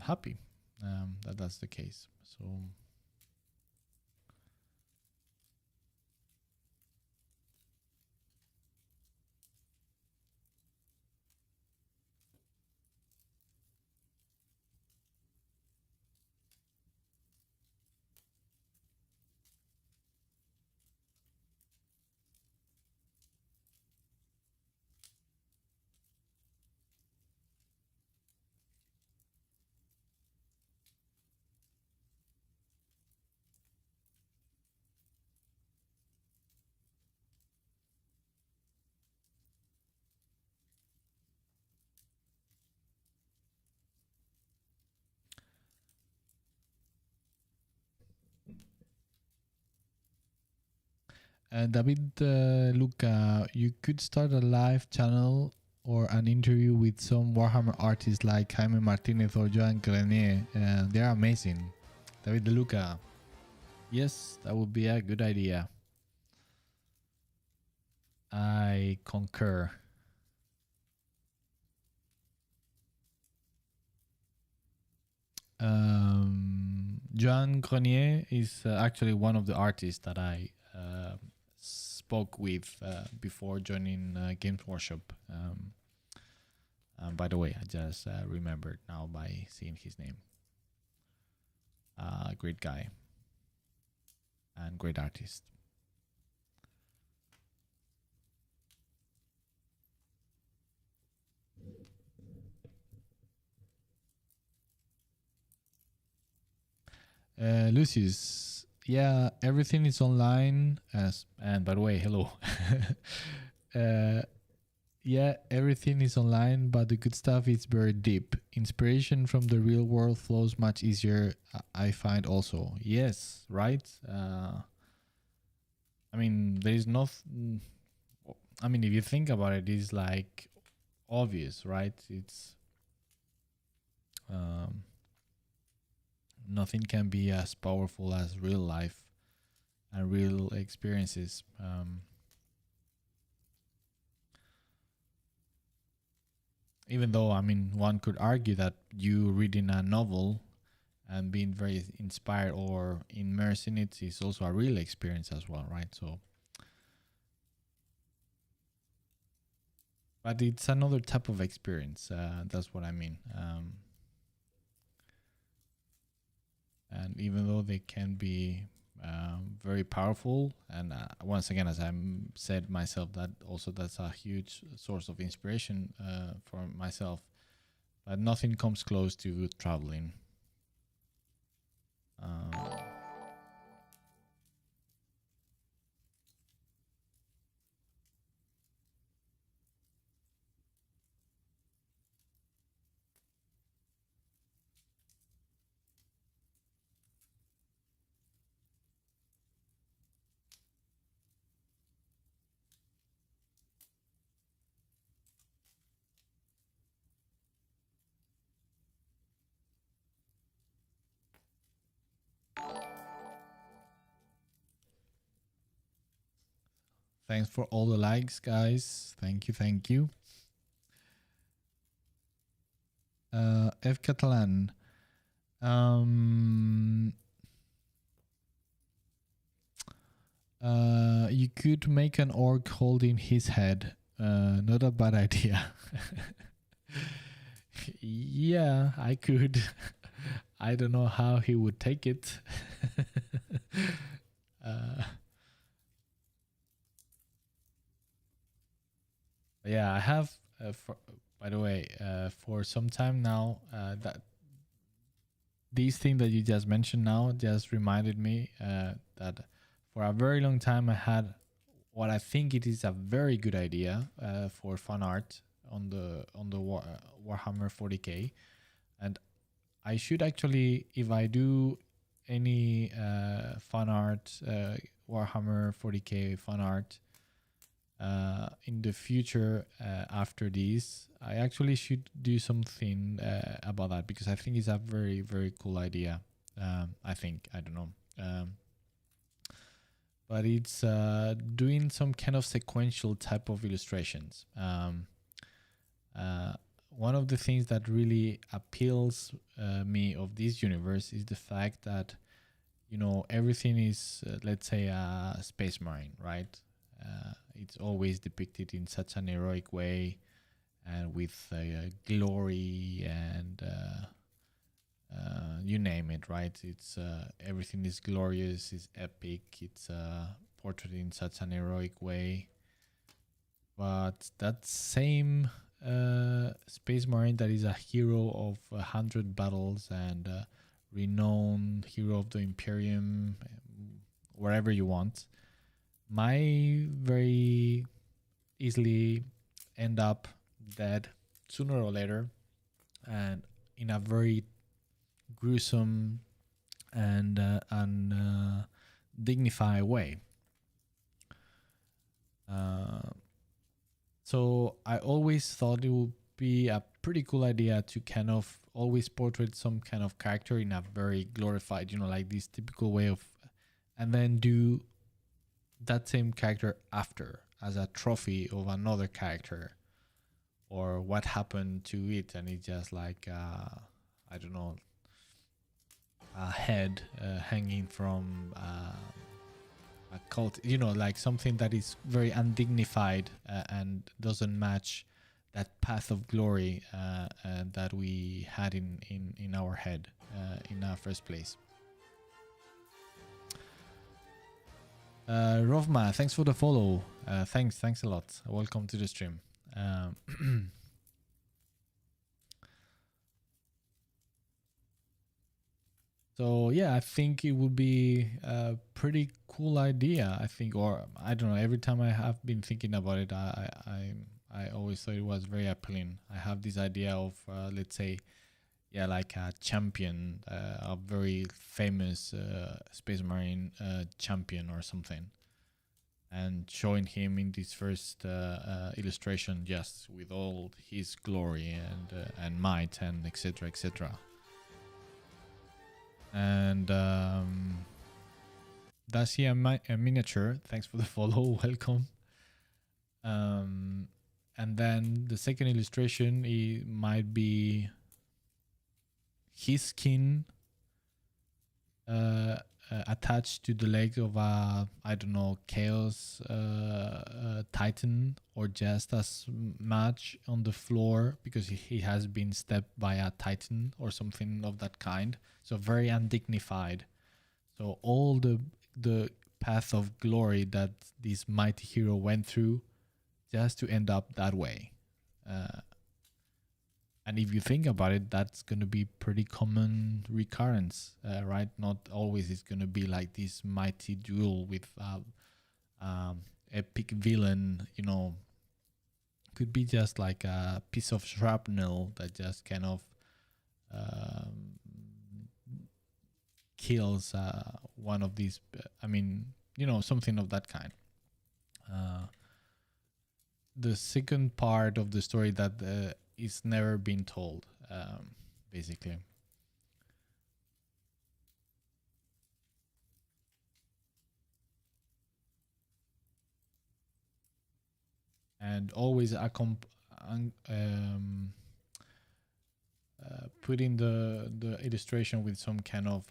happy that that's the case. So David Luca, you could start a live channel or an interview with some Warhammer artists like Jaime Martinez or Joan Grenier. They're amazing. David Luca, yes, that would be a good idea. I concur. Joan Grenier is actually one of the artists that I spoke with before joining Games Workshop. By the way, I just remembered now by seeing his name. Great guy and great artist. Lucius, yeah, everything is online. And by the way, hello. Yeah, everything is online, but the good stuff is very deep. Inspiration from the real world flows much easier, I find also. Yes, right? I mean, there is no. I mean, if you think about it, it's like obvious, right? It's nothing can be as powerful as real life and real experiences. Even though, I mean, one could argue that you reading a novel and being very inspired or immersed in it is also a real experience as well, right? So, but it's another type of experience. That's what I mean. And even though they can be very powerful, and once again, as I said myself, that also that's a huge source of inspiration for myself. But nothing comes close to traveling. Um, Thanks for all the likes, guys. Thank you, thank you. F Catalan. You could make an orc holding his head. Not a bad idea. Yeah, I could. I don't know how he would take it. Yeah, I have, by the way, for some time now, that these things that you just mentioned now just reminded me that for a very long time I had what I think it is a very good idea for fan art on the Warhammer 40k, and I should actually, if I do any fan art, Warhammer 40k fan art in the future after this, I actually should do something about that, because I think it's a very, very cool idea. I think, I don't know. But it's doing some kind of sequential type of illustrations. One of the things that really appeals me of this universe is the fact that, you know, everything is, let's say, a space marine, right? It's always depicted in such an heroic way and with glory and you name it, right? It's everything is glorious, is epic, it's portrayed in such an heroic way. But that same space marine that is a hero of 100 battles and renowned hero of the Imperium, wherever you want, might very easily end up dead sooner or later, and in a very gruesome and dignified way. So I always thought it would be a pretty cool idea to kind of always portray some kind of character in a very glorified, you know, like this typical way of, and then do that same character after as a trophy of another character, or what happened to it, and it's just like I don't know, a head hanging from a cult, you know, like something that is very undignified and doesn't match that path of glory that we had in our head in our first place. Rovma, thanks for the follow. Thanks a lot. Welcome to the stream. So yeah, I think it would be a pretty cool idea. I think, or I don't know. Every time I have been thinking about it, I always thought it was very appealing. I have this idea of let's say, yeah, like a champion, a very famous space marine champion or something, and showing him in this first illustration, just with all his glory and might and etc. etc. And that's here a miniature. Thanks for the follow. Welcome. And then the second illustration, it might be his skin attached to the leg of a, I don't know, chaos titan, or just as much on the floor because he has been stepped by a titan or something of that kind. So very undignified. So all the path of glory that this mighty hero went through just to end up that way. And if you think about it, that's going to be pretty common recurrence, right? Not always it's going to be like this mighty duel with epic villain, you know. Could be just like a piece of shrapnel that just kind of kills one of these, I mean, you know, something of that kind. The second part of the story that is never been told, basically. and always putting the illustration with some kind of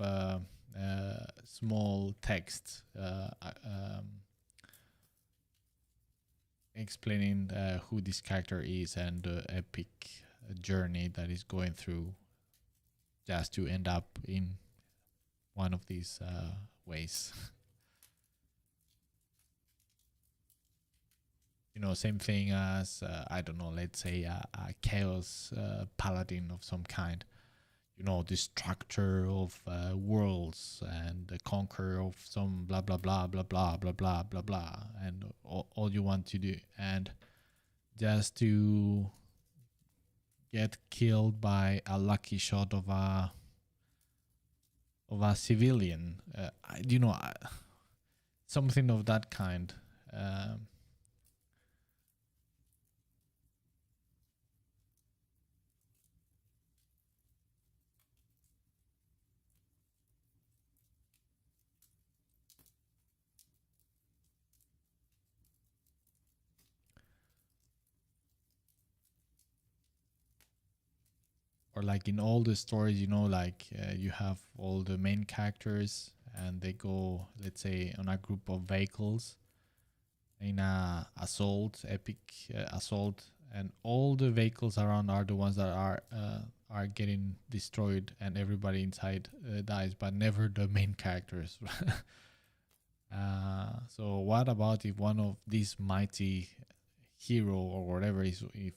small text explaining who this character is and the epic journey that is going through just to end up in one of these ways. Same thing as I don't know, let's say a chaos paladin of some kind. The structure of worlds and the conquer of some blah blah blah blah blah blah blah blah blah, and all you want to do, and just to get killed by a lucky shot of a civilian, something of that kind. Or like in all the stories, like you have all the main characters and they go, let's say, on a group of vehicles in a epic assault, and all the vehicles around are the ones that are getting destroyed, and everybody inside dies, but never the main characters. So what about if one of these mighty hero or whatever is if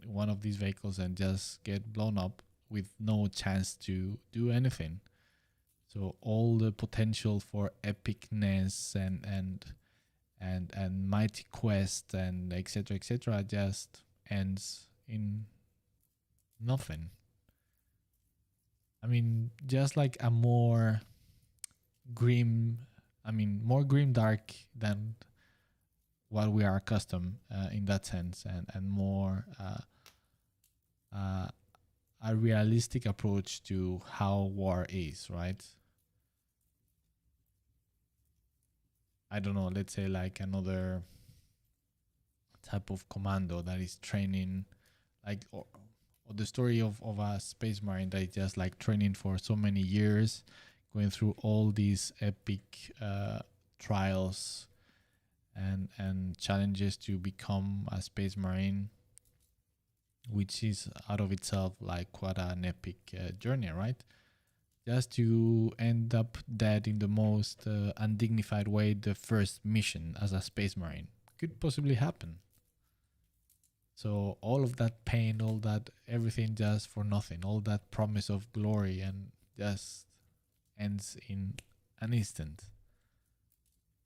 in one of these vehicles and just get blown up with no chance to do anything? So all the potential for epicness and mighty quest and etc just ends in nothing. I mean, just like a more grim, more grim dark than what we are accustomed in that sense, and more a realistic approach to how war is, right? I don't know, let's say like another type of commando that is training, like, or the story of a space marine that is just like training for so many years, going through all these epic trials and challenges to become a space marine, which is out of itself like quite an epic journey, right? Just to end up dead in the most undignified way the first mission as a space marine could possibly happen. So all of that pain, all that everything just for nothing, all that promise of glory, and just ends in an instant.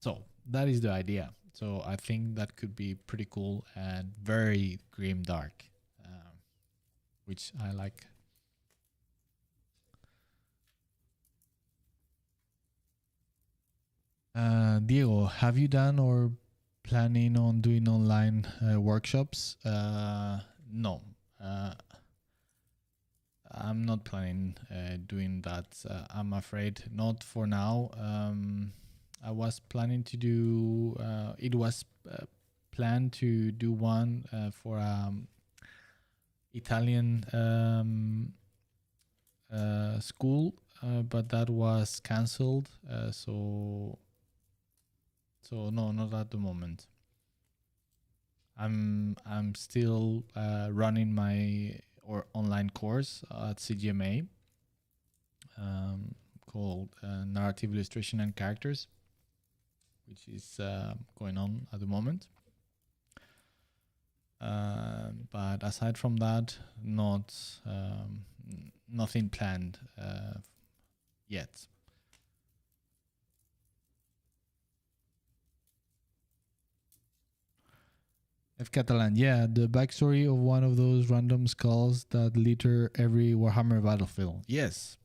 So that is the idea. So I think that could be pretty cool and very grim dark, which I like. Diego, have you done or planning on doing online workshops? No, I'm not planning doing that. I'm afraid not for now. I was planning to do. It was planned to do one for Italian school, but that was cancelled. So no, not at the moment. I'm still running my online course at CGMA called Narrative Illustration and Characters, which is going on at the moment. But aside from that, nothing planned yet. F. Catalan, yeah, the backstory of one of those random skulls that litter every Warhammer battlefield. Yes.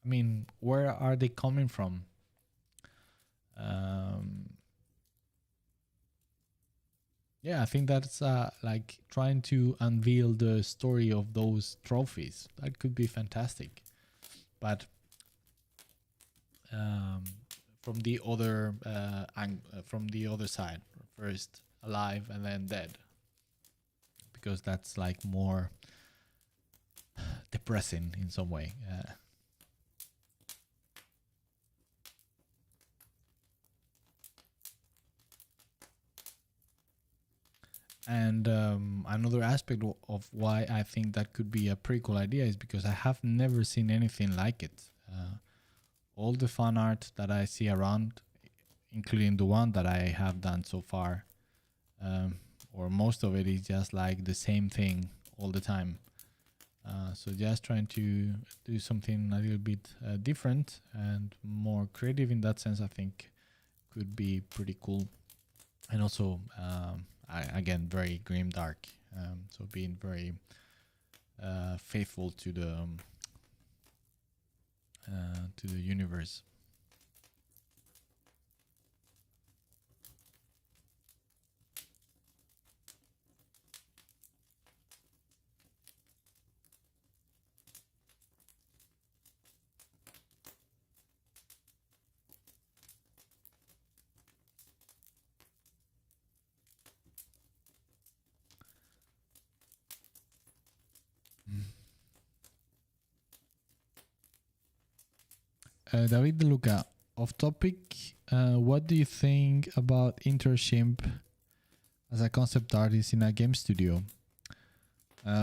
I mean, where are they coming from? Yeah, I think that's like trying to unveil the story of those trophies. That could be fantastic. But from the other from the other side first, alive and then dead, because that's like more depressing in some way. And another aspect of why I think that could be a pretty cool idea is because I have never seen anything like it. All the fan art that I see around, including the one that I have done so far, um, or most of it, is just like the same thing all the time. So just trying to do something a little bit different and more creative in that sense, I think could be pretty cool. And also, again, very grim dark. So being very faithful to the universe. David De Luca, off topic, what do you think about internship as a concept artist in a game studio?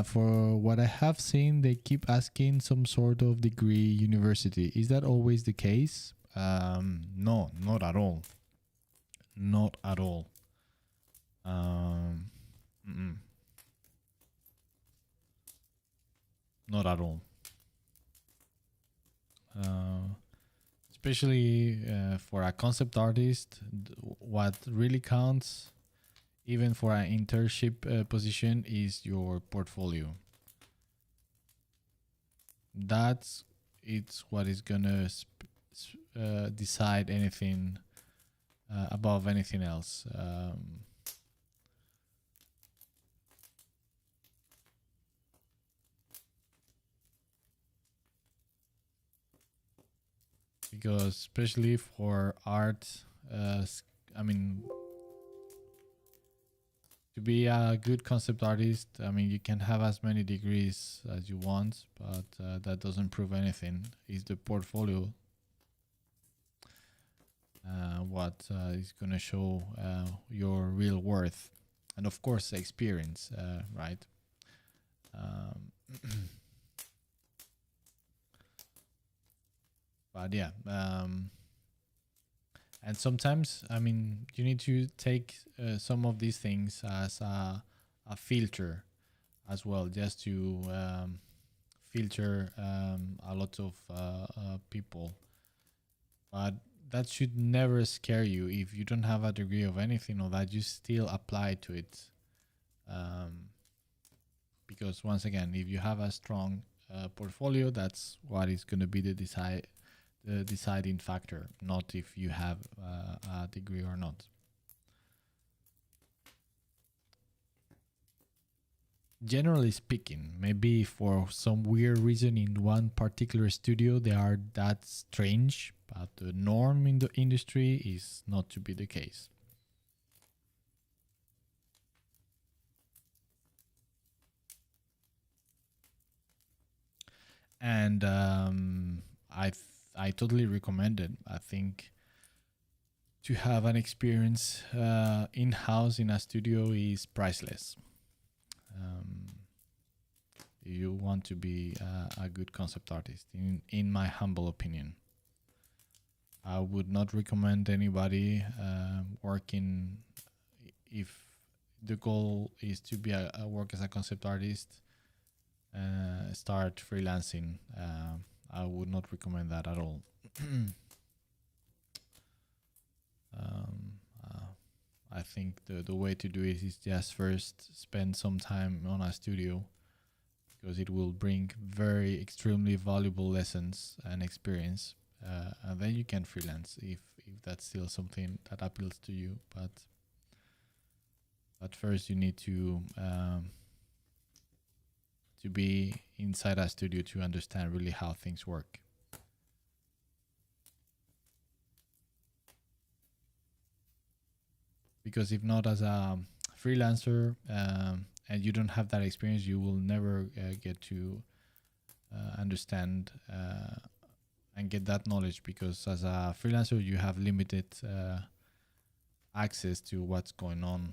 For what I have seen, they keep asking some sort of degree university. Is that always the case? No, not at all. Not at all. Mm-mm. Not at all. Especially for a concept artist, what really counts, even for an internship position, is your portfolio. That's it's what is gonna decide anything above anything else. Because especially for art, I mean, to be a good concept artist, I mean, you can have as many degrees as you want, but that doesn't prove anything. It's the portfolio what is going to show your real worth, and of course, experience, right? Um, but yeah, and sometimes, I mean, you need to take some of these things as a filter as well, just to filter a lot of people. But that should never scare you. If you don't have a degree of anything or that, you still apply to it. Because once again, if you have a strong portfolio, that's what is going to be the deciding factor, not if you have a degree or not. Generally speaking, maybe for some weird reason in one particular studio they are that strange, but the norm in the industry is not to be the case. And I totally recommend it. I think to have an experience in house in a studio is priceless. Um, you want to be a good concept artist, in my humble opinion. I would not recommend anybody working if the goal is to be a work as a concept artist. Start freelancing. I would not recommend that at all. um, uh, I think the way to do it is just first spend some time on a studio, because it will bring very extremely valuable lessons and experience, and then you can freelance if that's still something that appeals to you. But first you need to be inside a studio to understand really how things work. because if not, as a freelancer, and you don't have that experience, you will never get to understand and get that knowledge, because as a freelancer you have limited access to what's going on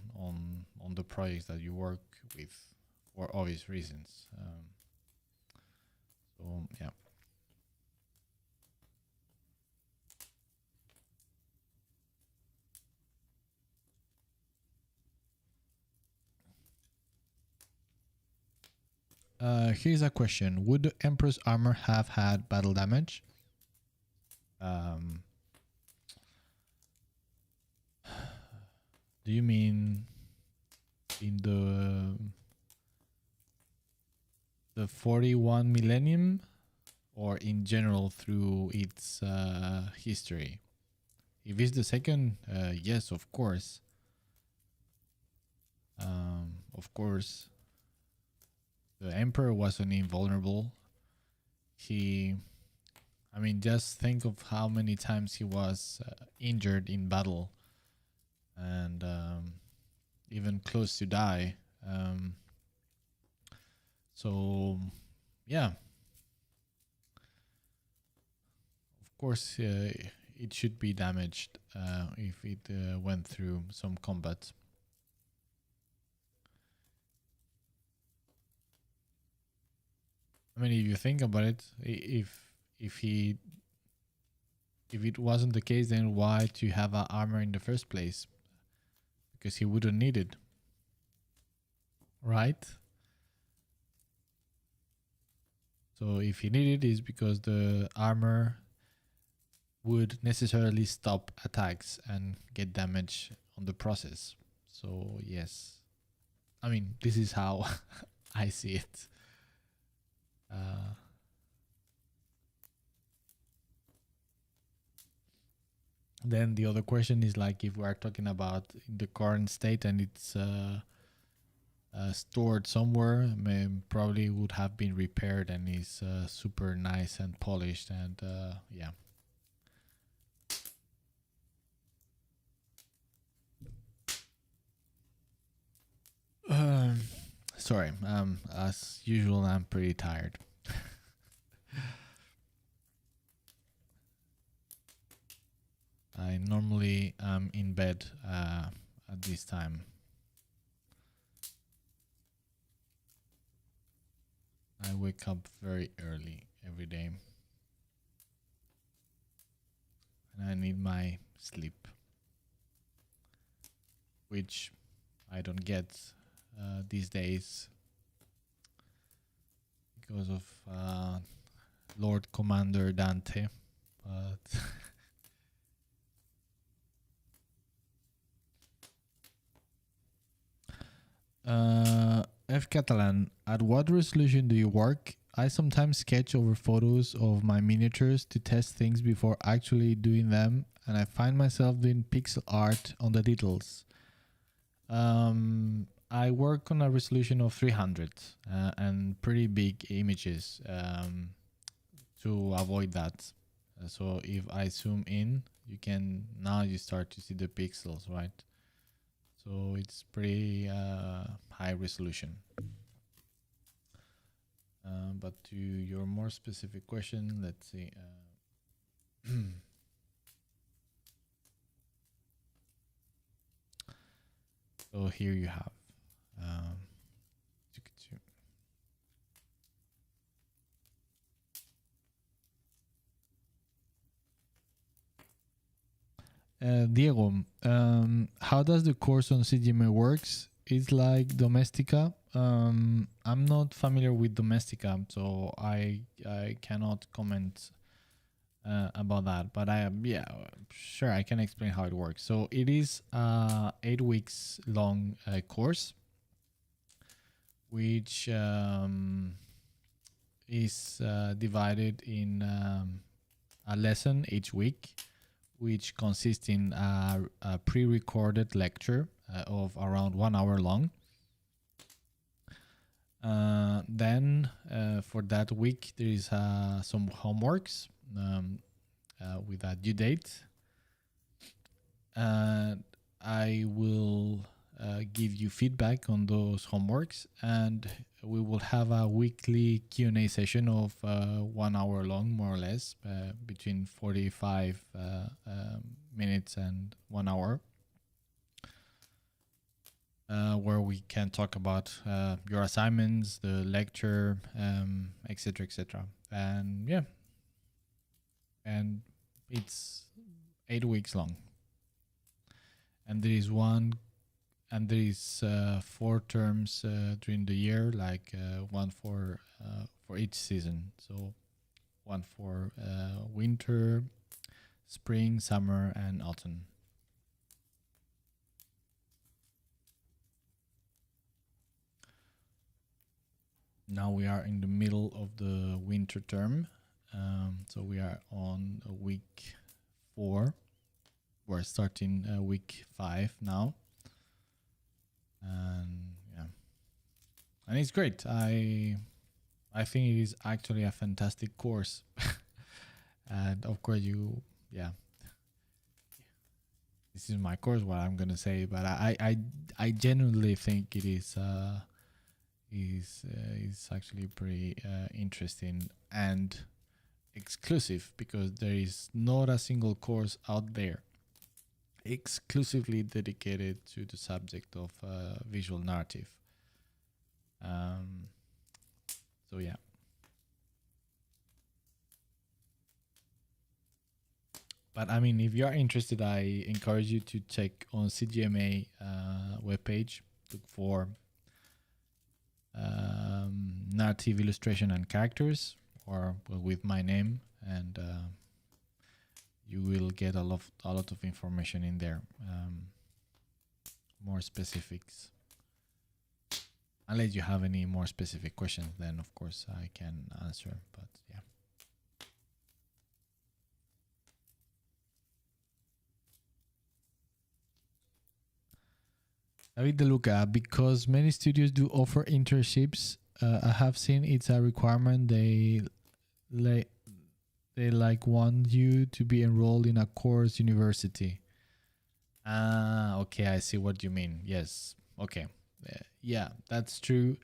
the projects that you work with, for obvious reasons. So yeah. Here's a question: would the Emperor's armor have had battle damage? Do you mean in the 41 millennium, or in general through its history? If it's the second, yes, of course. Of course, the Emperor wasn't invulnerable. I mean, just think of how many times he was injured in battle, and even close to die. So, yeah, of course, it should be damaged if it went through some combat. I mean, if you think about it, if it wasn't the case, then why to have an armor in the first place? Because he wouldn't need it, right? So if he needed it, is because the armor would necessarily stop attacks and get damage on the process. So yes, I mean, this is how I see it. Then the other question is, like, if we are talking about the current state and it's stored somewhere, probably would have been repaired and is super nice and polished, and yeah. Sorry, as usual, I'm pretty tired. I normally am in bed at this time. I wake up very early every day, and I need my sleep, which I don't get these days because of Lord Commander Dante. But F. Catalan, at what resolution do you work? I sometimes sketch over photos of my miniatures to test things before actually doing them, and I find myself doing pixel art on the details. I work on a resolution of 300 and pretty big images to avoid that. So if I zoom in, you start to see the pixels, right? So it's pretty high resolution. But to your more specific question, let's see. So here you have. Diego, how does the course on CGMA works? It's like Domestika. I'm not familiar with Domestika, so I cannot comment about that. But yeah, sure, I can explain how it works. So it is 8 weeks long course, which is divided in a lesson each week, which consists in a pre-recorded lecture of around 1 hour long. Then for that week, there is some homeworks with a due date. I will give you feedback on those homeworks, and we will have a weekly Q&A session of 1 hour long, more or less, between 45 minutes and 1 hour, where we can talk about your assignments, the lecture, etc., etc. And yeah, and it's 8 weeks long, and there is 4 terms during the year, like one for each season. So one for winter, spring, summer, and autumn. Now we are in the middle of the winter term. So we are on week 4. We're starting week 5 now. And yeah, and it's great. I think it is actually a fantastic course. And of course yeah, this is my course, what I'm gonna say, but I genuinely think it is actually pretty interesting and exclusive, because there is not a single course out there exclusively dedicated to the subject of visual narrative. So yeah. But I mean, if you are interested, I encourage you to check on CGMA webpage, look for narrative illustration and characters, or well, with my name, and you will get a lot of information in there, more specifics. Unless you have any more specific questions, then of course I can answer. But yeah. David De Luca, because many studios do offer internships, I have seen it's a requirement. They like want you to be enrolled in a course university. Ah, okay, I see what you mean. Yes, okay, yeah, that's true.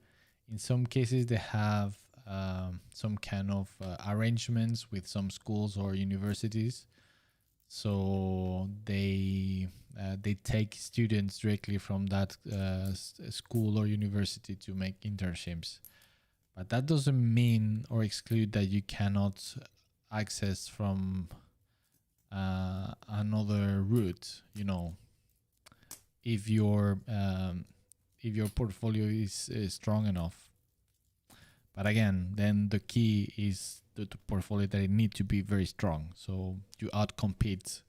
In some cases, they have some kind of arrangements with some schools or universities, so they take students directly from that school or university to make internships. But that doesn't mean or exclude that you cannot access from another route. You know, if your portfolio is strong enough. But again, then the key is the portfolio that it need to be very strong, so you outcompete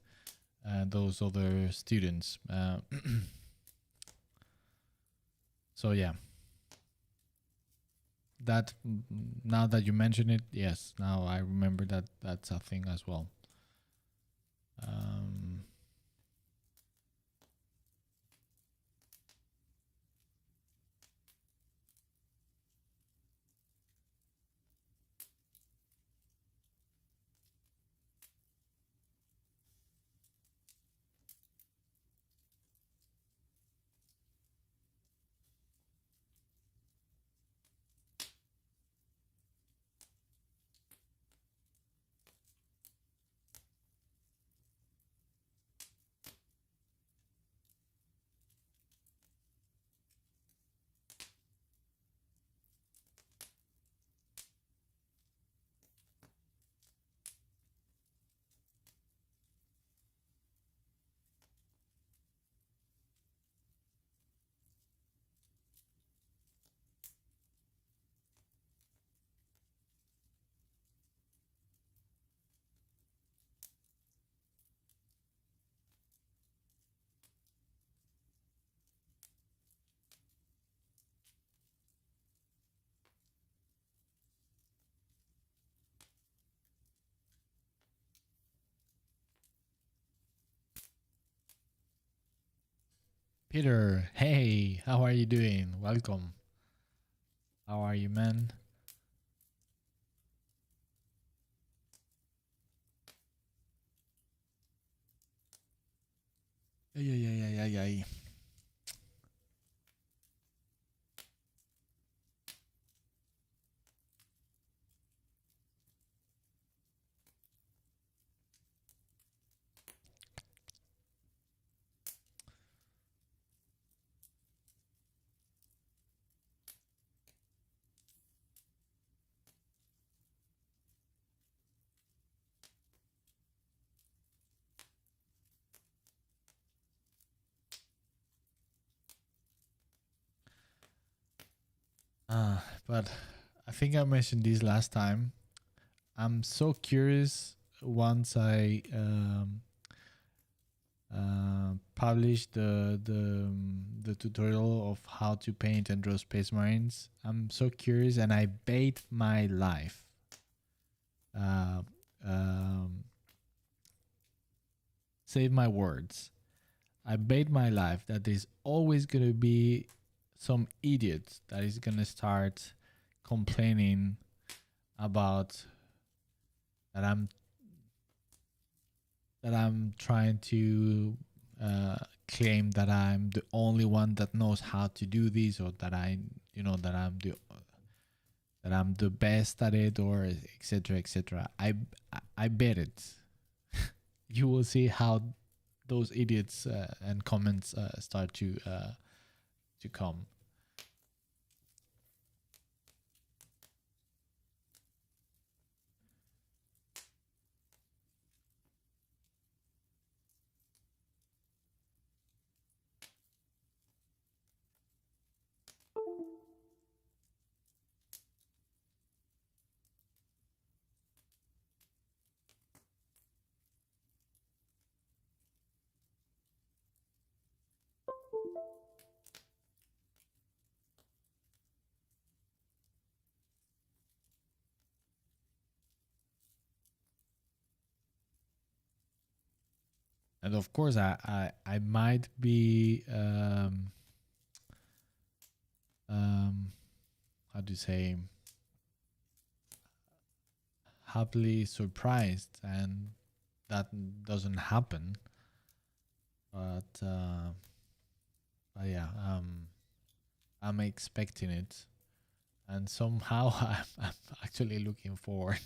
those other students. So yeah, that now that you mention it, yes, now I remember that that's a thing as well. Peter, hey, how are you doing? Welcome. How are you, man? Yeah, ay, ay. But I think I mentioned this last time. I'm so curious once I publish the tutorial of how to paint and draw space marines. I'm so curious, and I bet my life. Uh, um, Save my words. I bet my life that there's always gonna be some idiot that is gonna start complaining about that I'm trying to claim that I'm the only one that knows how to do this, or that that I'm the best at it, or etc. etc. I bet it. You will see how those idiots and comments start to come. And of course, I might be how do you say, happily surprised, and that doesn't happen. But yeah, I'm expecting it, and somehow I'm actually looking forward.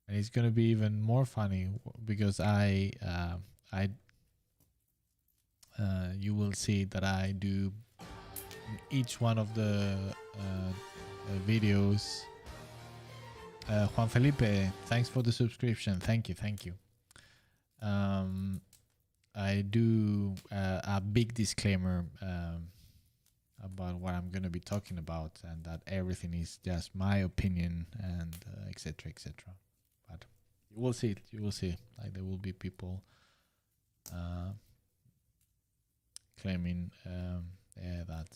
And it's gonna be even more funny because I you will see that I do each one of the videos. Juan Felipe, thanks for the subscription. Thank you, thank you. I do a big disclaimer about what I'm going to be talking about, and that everything is just my opinion, and etc. etc. But you will see it. You will see. Like, there will be people claiming that.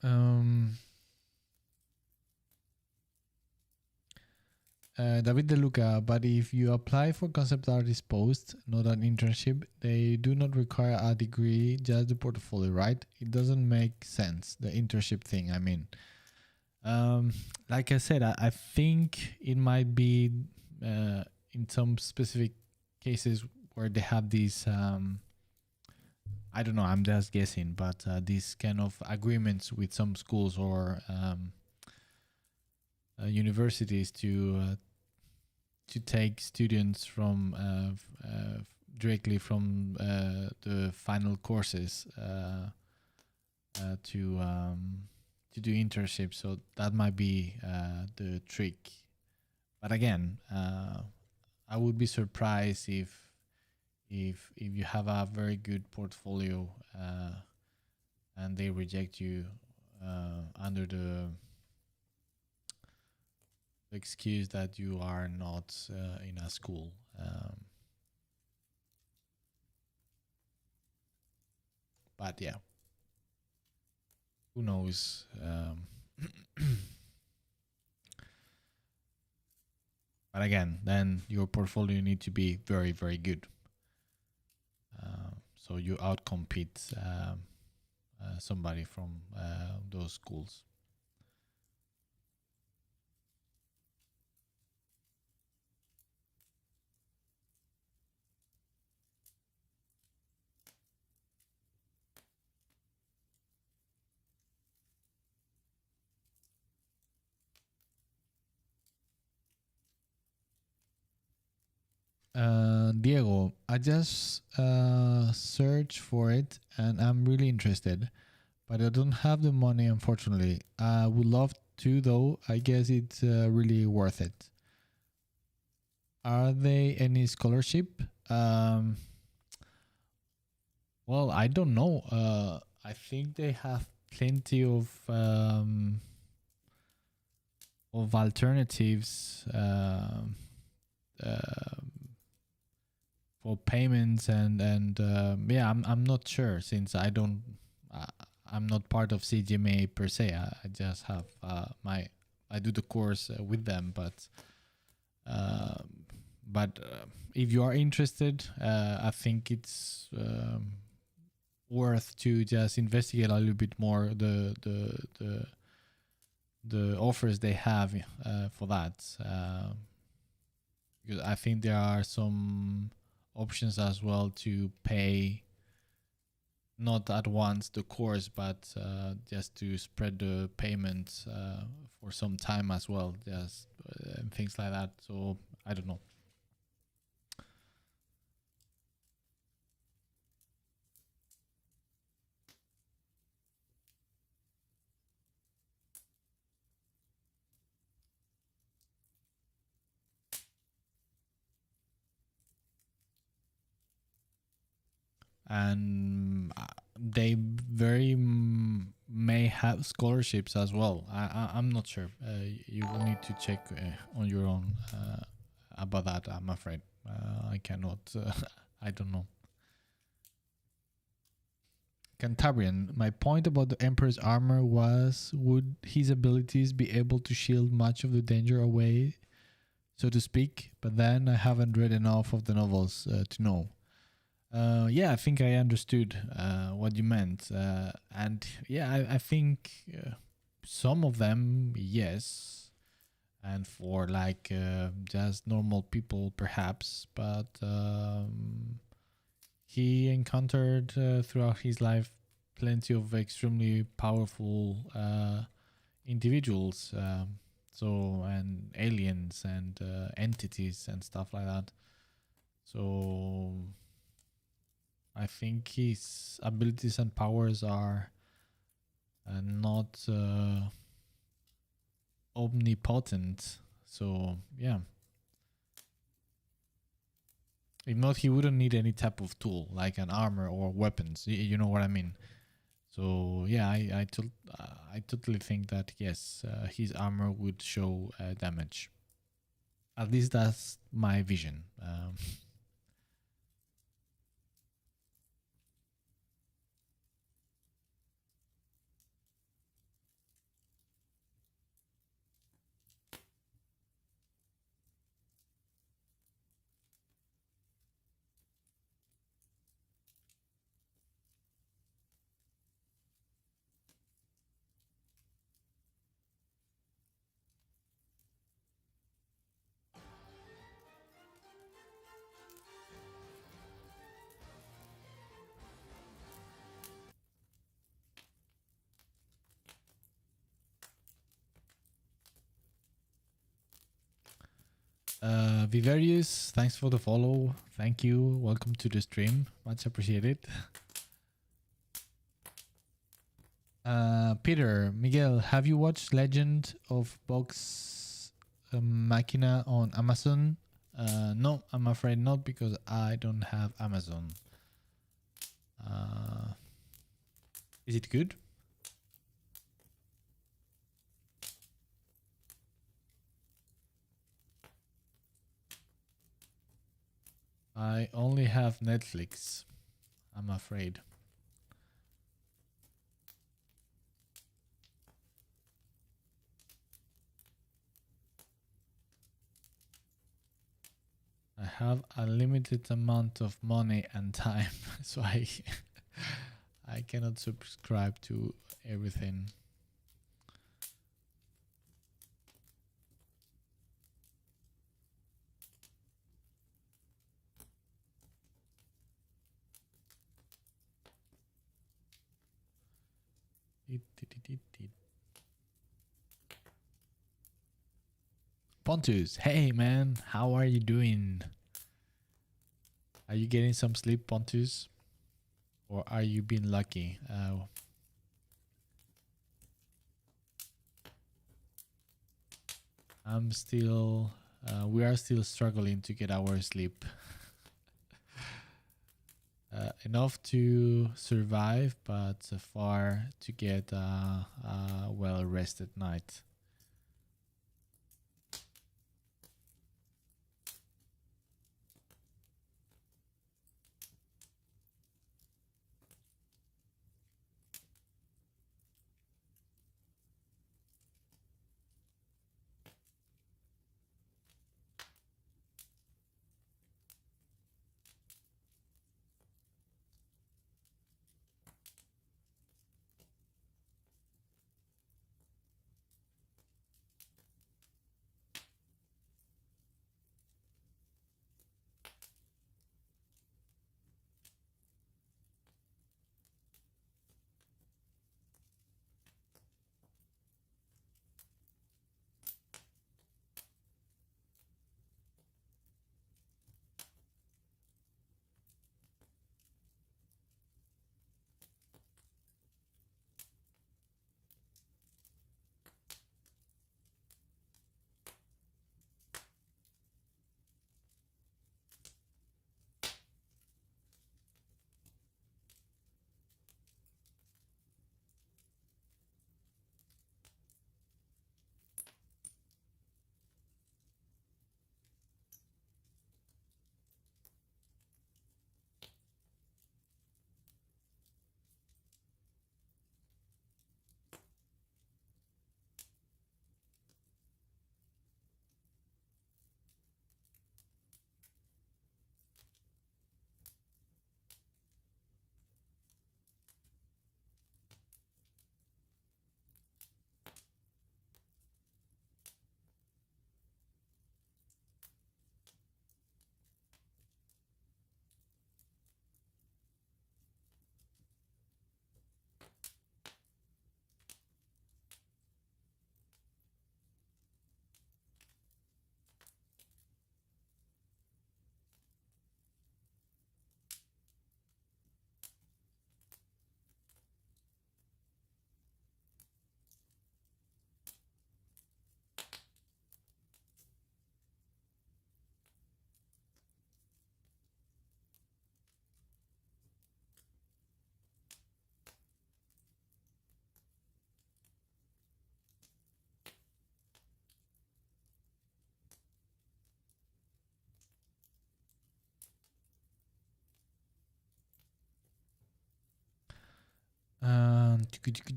Um, David De Luca, but if you apply for concept artist post, not an internship, they do not require a degree, just the portfolio, right? It doesn't make sense, the internship thing, I mean. Um, like I said, I think it might be in some specific cases where they have these, I don't know, I'm just guessing, but these kind of agreements with some schools or universities to take students from directly from the final courses to do internships. So that might be the trick. But again, I would be surprised if you have a very good portfolio and they reject you under the excuse that you are not in a school. But yeah, who knows? But again, then your portfolio need to be very, very good. So you outcompete somebody from those schools. Diego, I just searched for it and I'm really interested, but I don't have the money, unfortunately. I would love to, though. I guess it's really worth it. Are they any scholarship? Well, I don't know. I think they have plenty of alternatives for payments and yeah, I'm not sure since uh, I'm not part of CGMA per se. I just have I do the course with them, uh, but if you are interested, I think it's worth to just investigate a little bit more the offers they have for that. Because I think there are some options as well to pay not at once the course, but just to spread the payments for some time as well, just and things like that. So I don't know. And they very may have scholarships as well. I'm not sure. You will need to check on your own about that. I'm afraid I cannot. I don't know. Cantabrian. My point about the Emperor's armor was: would his abilities be able to shield much of the danger away, so to speak? But then I haven't read enough of the novels to know. Yeah, I think I understood what you meant. And yeah, I think some of them, yes. And for like just normal people, perhaps. But he encountered throughout his life plenty of extremely powerful individuals. So, and aliens and entities and stuff like that. So I think his abilities and powers are not omnipotent. So yeah, if not, he wouldn't need any type of tool like an armor or weapons. You know what I mean? So yeah, I totally think that yes, his armor would show damage. At least that's my vision. Viverius, thanks for the follow. Thank you. Welcome to the stream. Much appreciated. Peter, Miguel, have you watched Legend of Box Machina on Amazon? No, I'm afraid not because I don't have Amazon. Is it good? I only have Netflix, I'm afraid. I have a limited amount of money and time, so I cannot subscribe to everything. Pontus, hey man, how are you doing? Are you getting some sleep, Pontus? Or are you being lucky? I'm still, we are still struggling to get our sleep. Enough to survive, but far to get a well-rested night.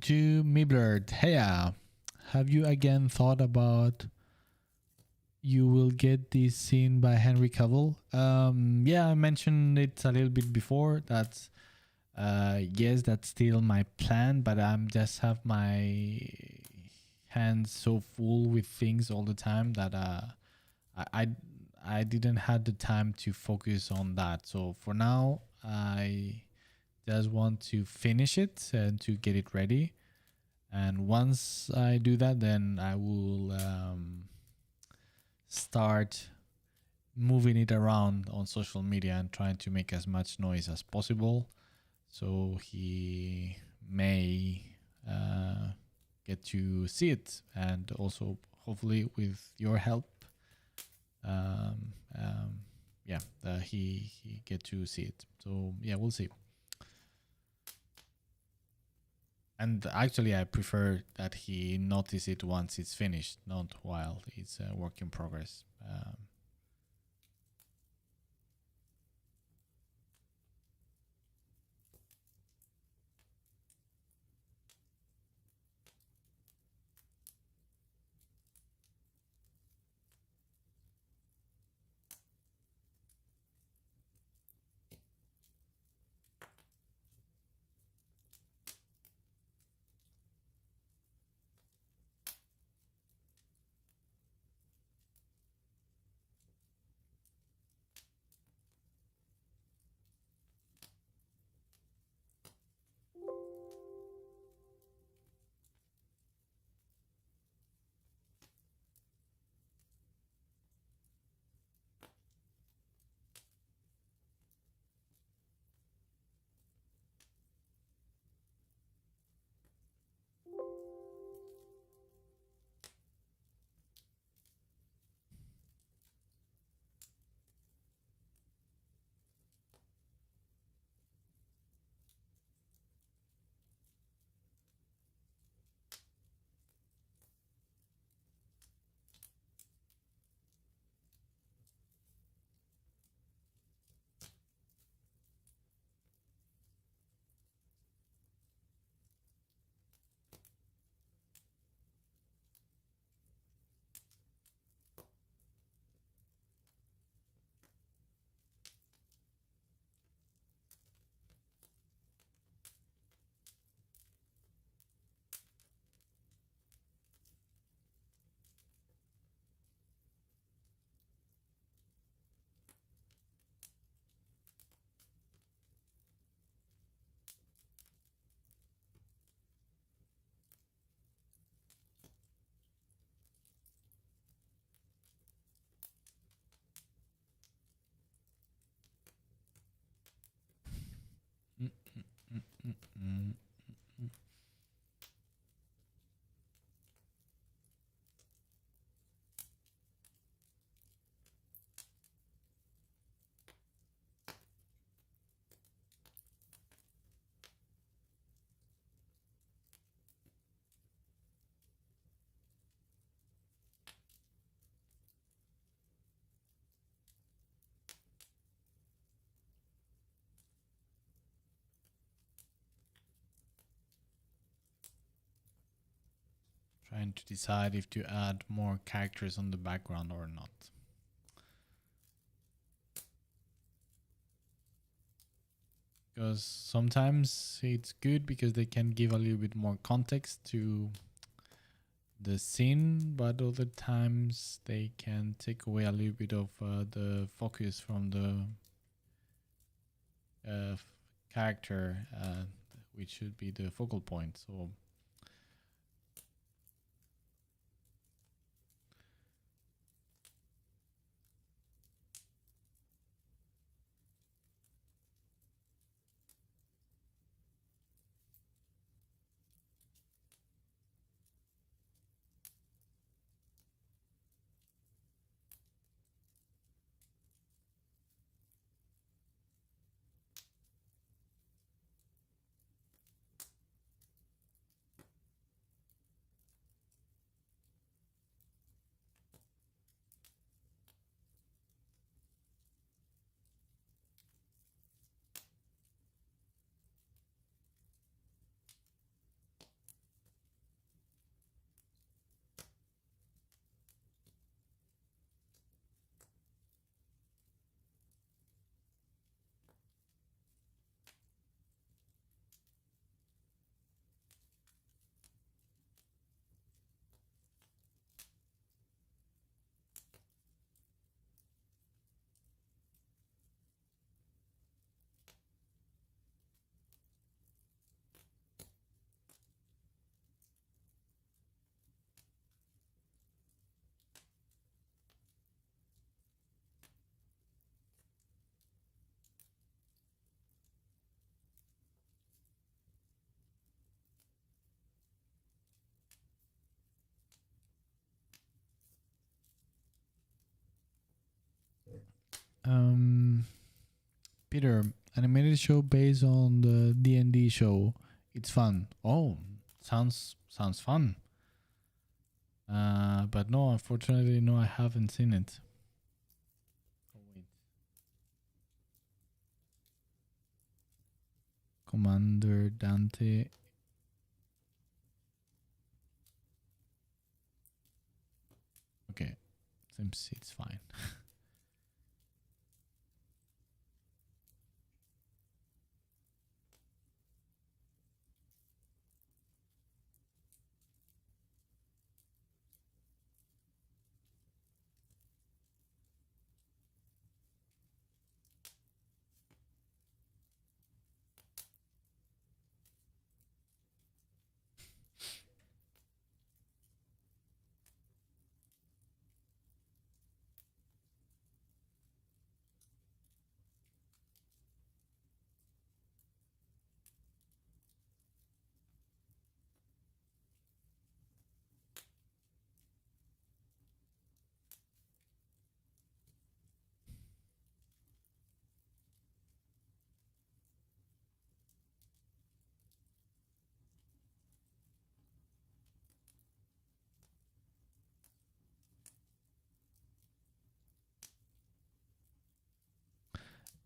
Miblard, hey, have you again thought about you will get this scene by Henry Cavill? Yeah, I mentioned it a little bit before. That's yes, that's still my plan, but I'm just have my hands so full with things all the time that I I, I didn't have the time to focus on that. So for now, I just want to finish it and to get it ready. And once I do that, then I will start moving it around on social media and trying to make as much noise as possible. So he may get to see it, and also hopefully with your help, um, um, yeah, he get to see it. So yeah, we'll see. And actually, I prefer that he notice it once it's finished, not while it's a work in progress. Mm, mm, mm, mm, mm. Trying to decide if to add more characters on the background or not. Because sometimes it's good because they can give a little bit more context to the scene, but other times they can take away a little bit of the focus from the character, which should be the focal point. So Um, Peter, animated show based on the D&D show. It's fun. Oh, sounds fun. But no, unfortunately, no, I haven't seen it. Oh, wait. Commander Dante. Okay, seems it's fine.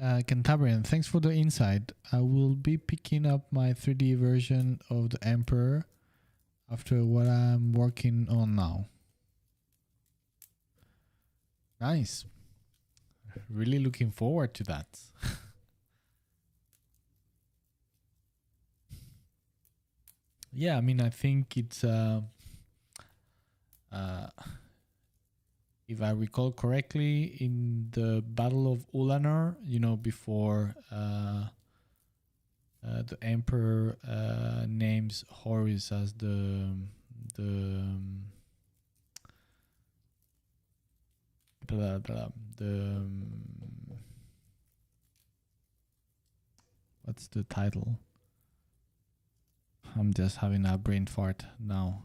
Cantabrian, thanks for the insight. I will be picking up my 3D version of the Emperor after what I'm working on now. Nice. Really looking forward to that. Yeah, I mean, I think it's if I recall correctly, in the Battle of Ulanor, before the Emperor names Horus as the what's the title? I'm just having a brain fart now.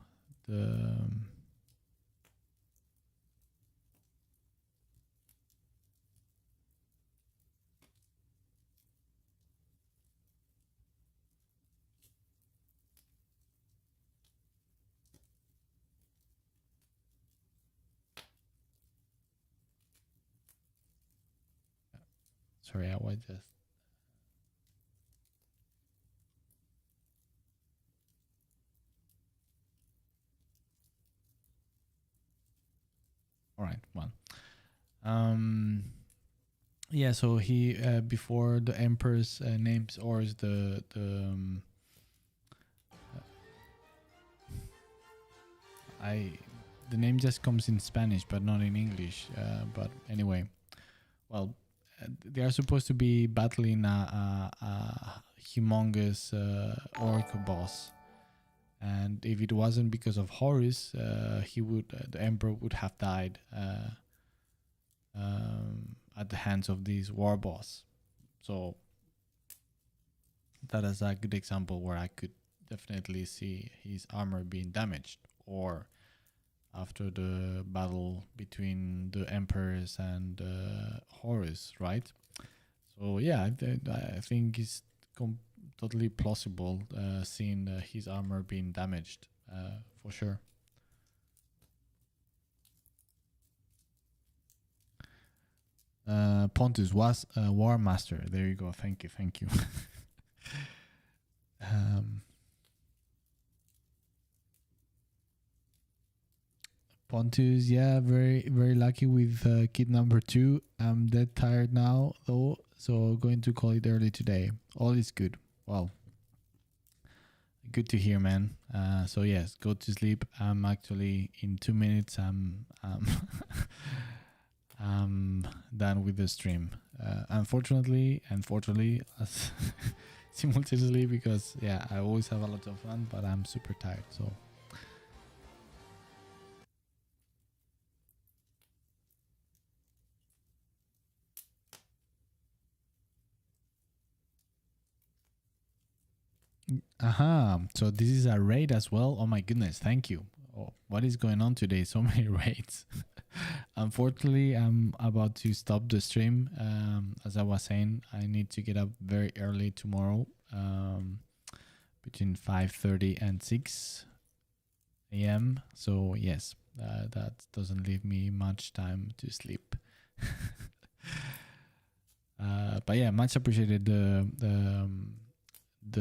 Sorry, I was just. All right, well. Yeah, so he before the emperor's names or is the the name just comes in Spanish but not in English. But anyway, well, they are supposed to be battling a humongous orc boss, and if it wasn't because of Horus, the emperor would have died. At the hands of this war boss. So that is a good example where I could definitely see his armor being damaged, or after the battle between the emperors and Horus, right? So yeah, I think it's totally plausible seeing his armor being damaged, for sure. Pontus was War Master. There you go. Thank you. Pontus, yeah, very very lucky with kid number 2. I'm dead tired now though, so going to call it early today. All is good. Well, good to hear, man. So yes, go to sleep. I'm actually in 2 minutes. I'm done with the stream. Unfortunately, simultaneously, because yeah, I always have a lot of fun, but I'm super tired. So. Aha. So this is a raid as well. Oh my goodness. Thank you. Oh, what is going on today? So many raids. Unfortunately, I'm about to stop the stream. As I was saying, I need to get up very early tomorrow, between 5:30 and 6 a.m. So yes, that doesn't leave me much time to sleep. But yeah, much appreciated the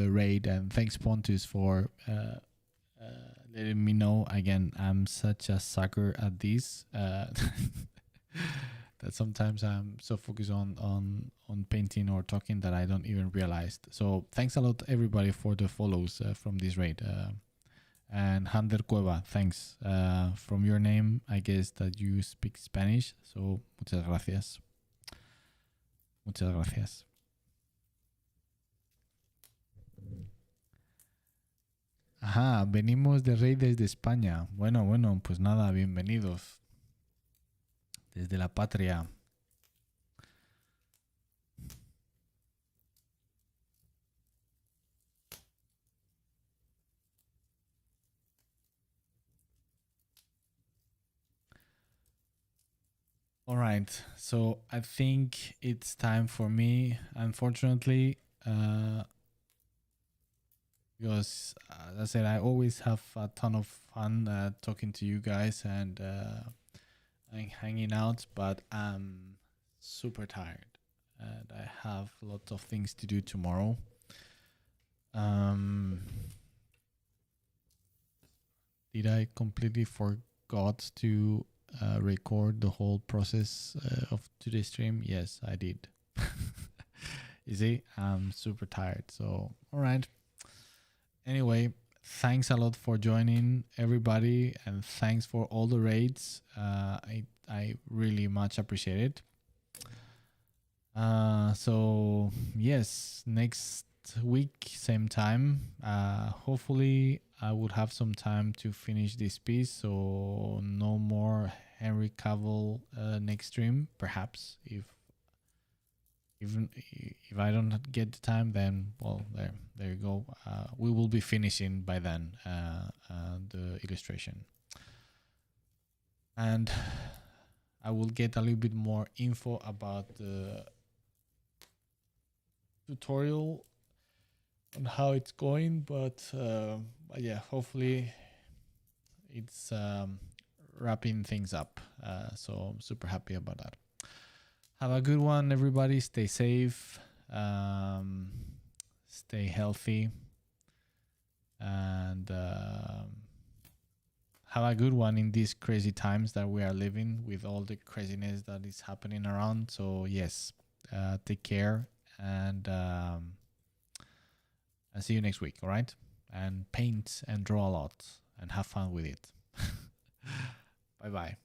raid, and thanks Pontus for letting me know. Again, I'm such a sucker at this that sometimes I'm so focused on painting or talking that I don't even realize. So thanks a lot everybody for the follows from this raid. And Hander Cueva, thanks. From your name, I guess that you speak Spanish, so muchas gracias. Muchas gracias. Ajá, venimos de Rey desde España. Bueno, pues nada, bienvenidos. Desde la patria. All right, so I think it's time for me, unfortunately, because as I said, I always have a ton of fun talking to you guys and hanging out, but I'm super tired and I have lots of things to do tomorrow. Did I completely forgot to record the whole process of today's stream? Yes, I did. You see, I'm super tired. So, all right. Anyway, thanks a lot for joining, everybody, and thanks for all the raids. I really much appreciate it. So yes, next week, same time. Hopefully, I would have some time to finish this piece. So no more Henry Cavill next stream. Perhaps if I don't get the time, then well, there you go. We will be finishing by then the illustration, and I will get a little bit more info about the tutorial on how it's going, but yeah, hopefully it's wrapping things up. So I'm super happy about that. Have a good one, everybody. Stay safe, stay healthy, and have a good one in these crazy times that we are living with all the craziness that is happening around. So yes, take care, and I'll see you next week. All right, and paint and draw a lot and have fun with it. Bye bye.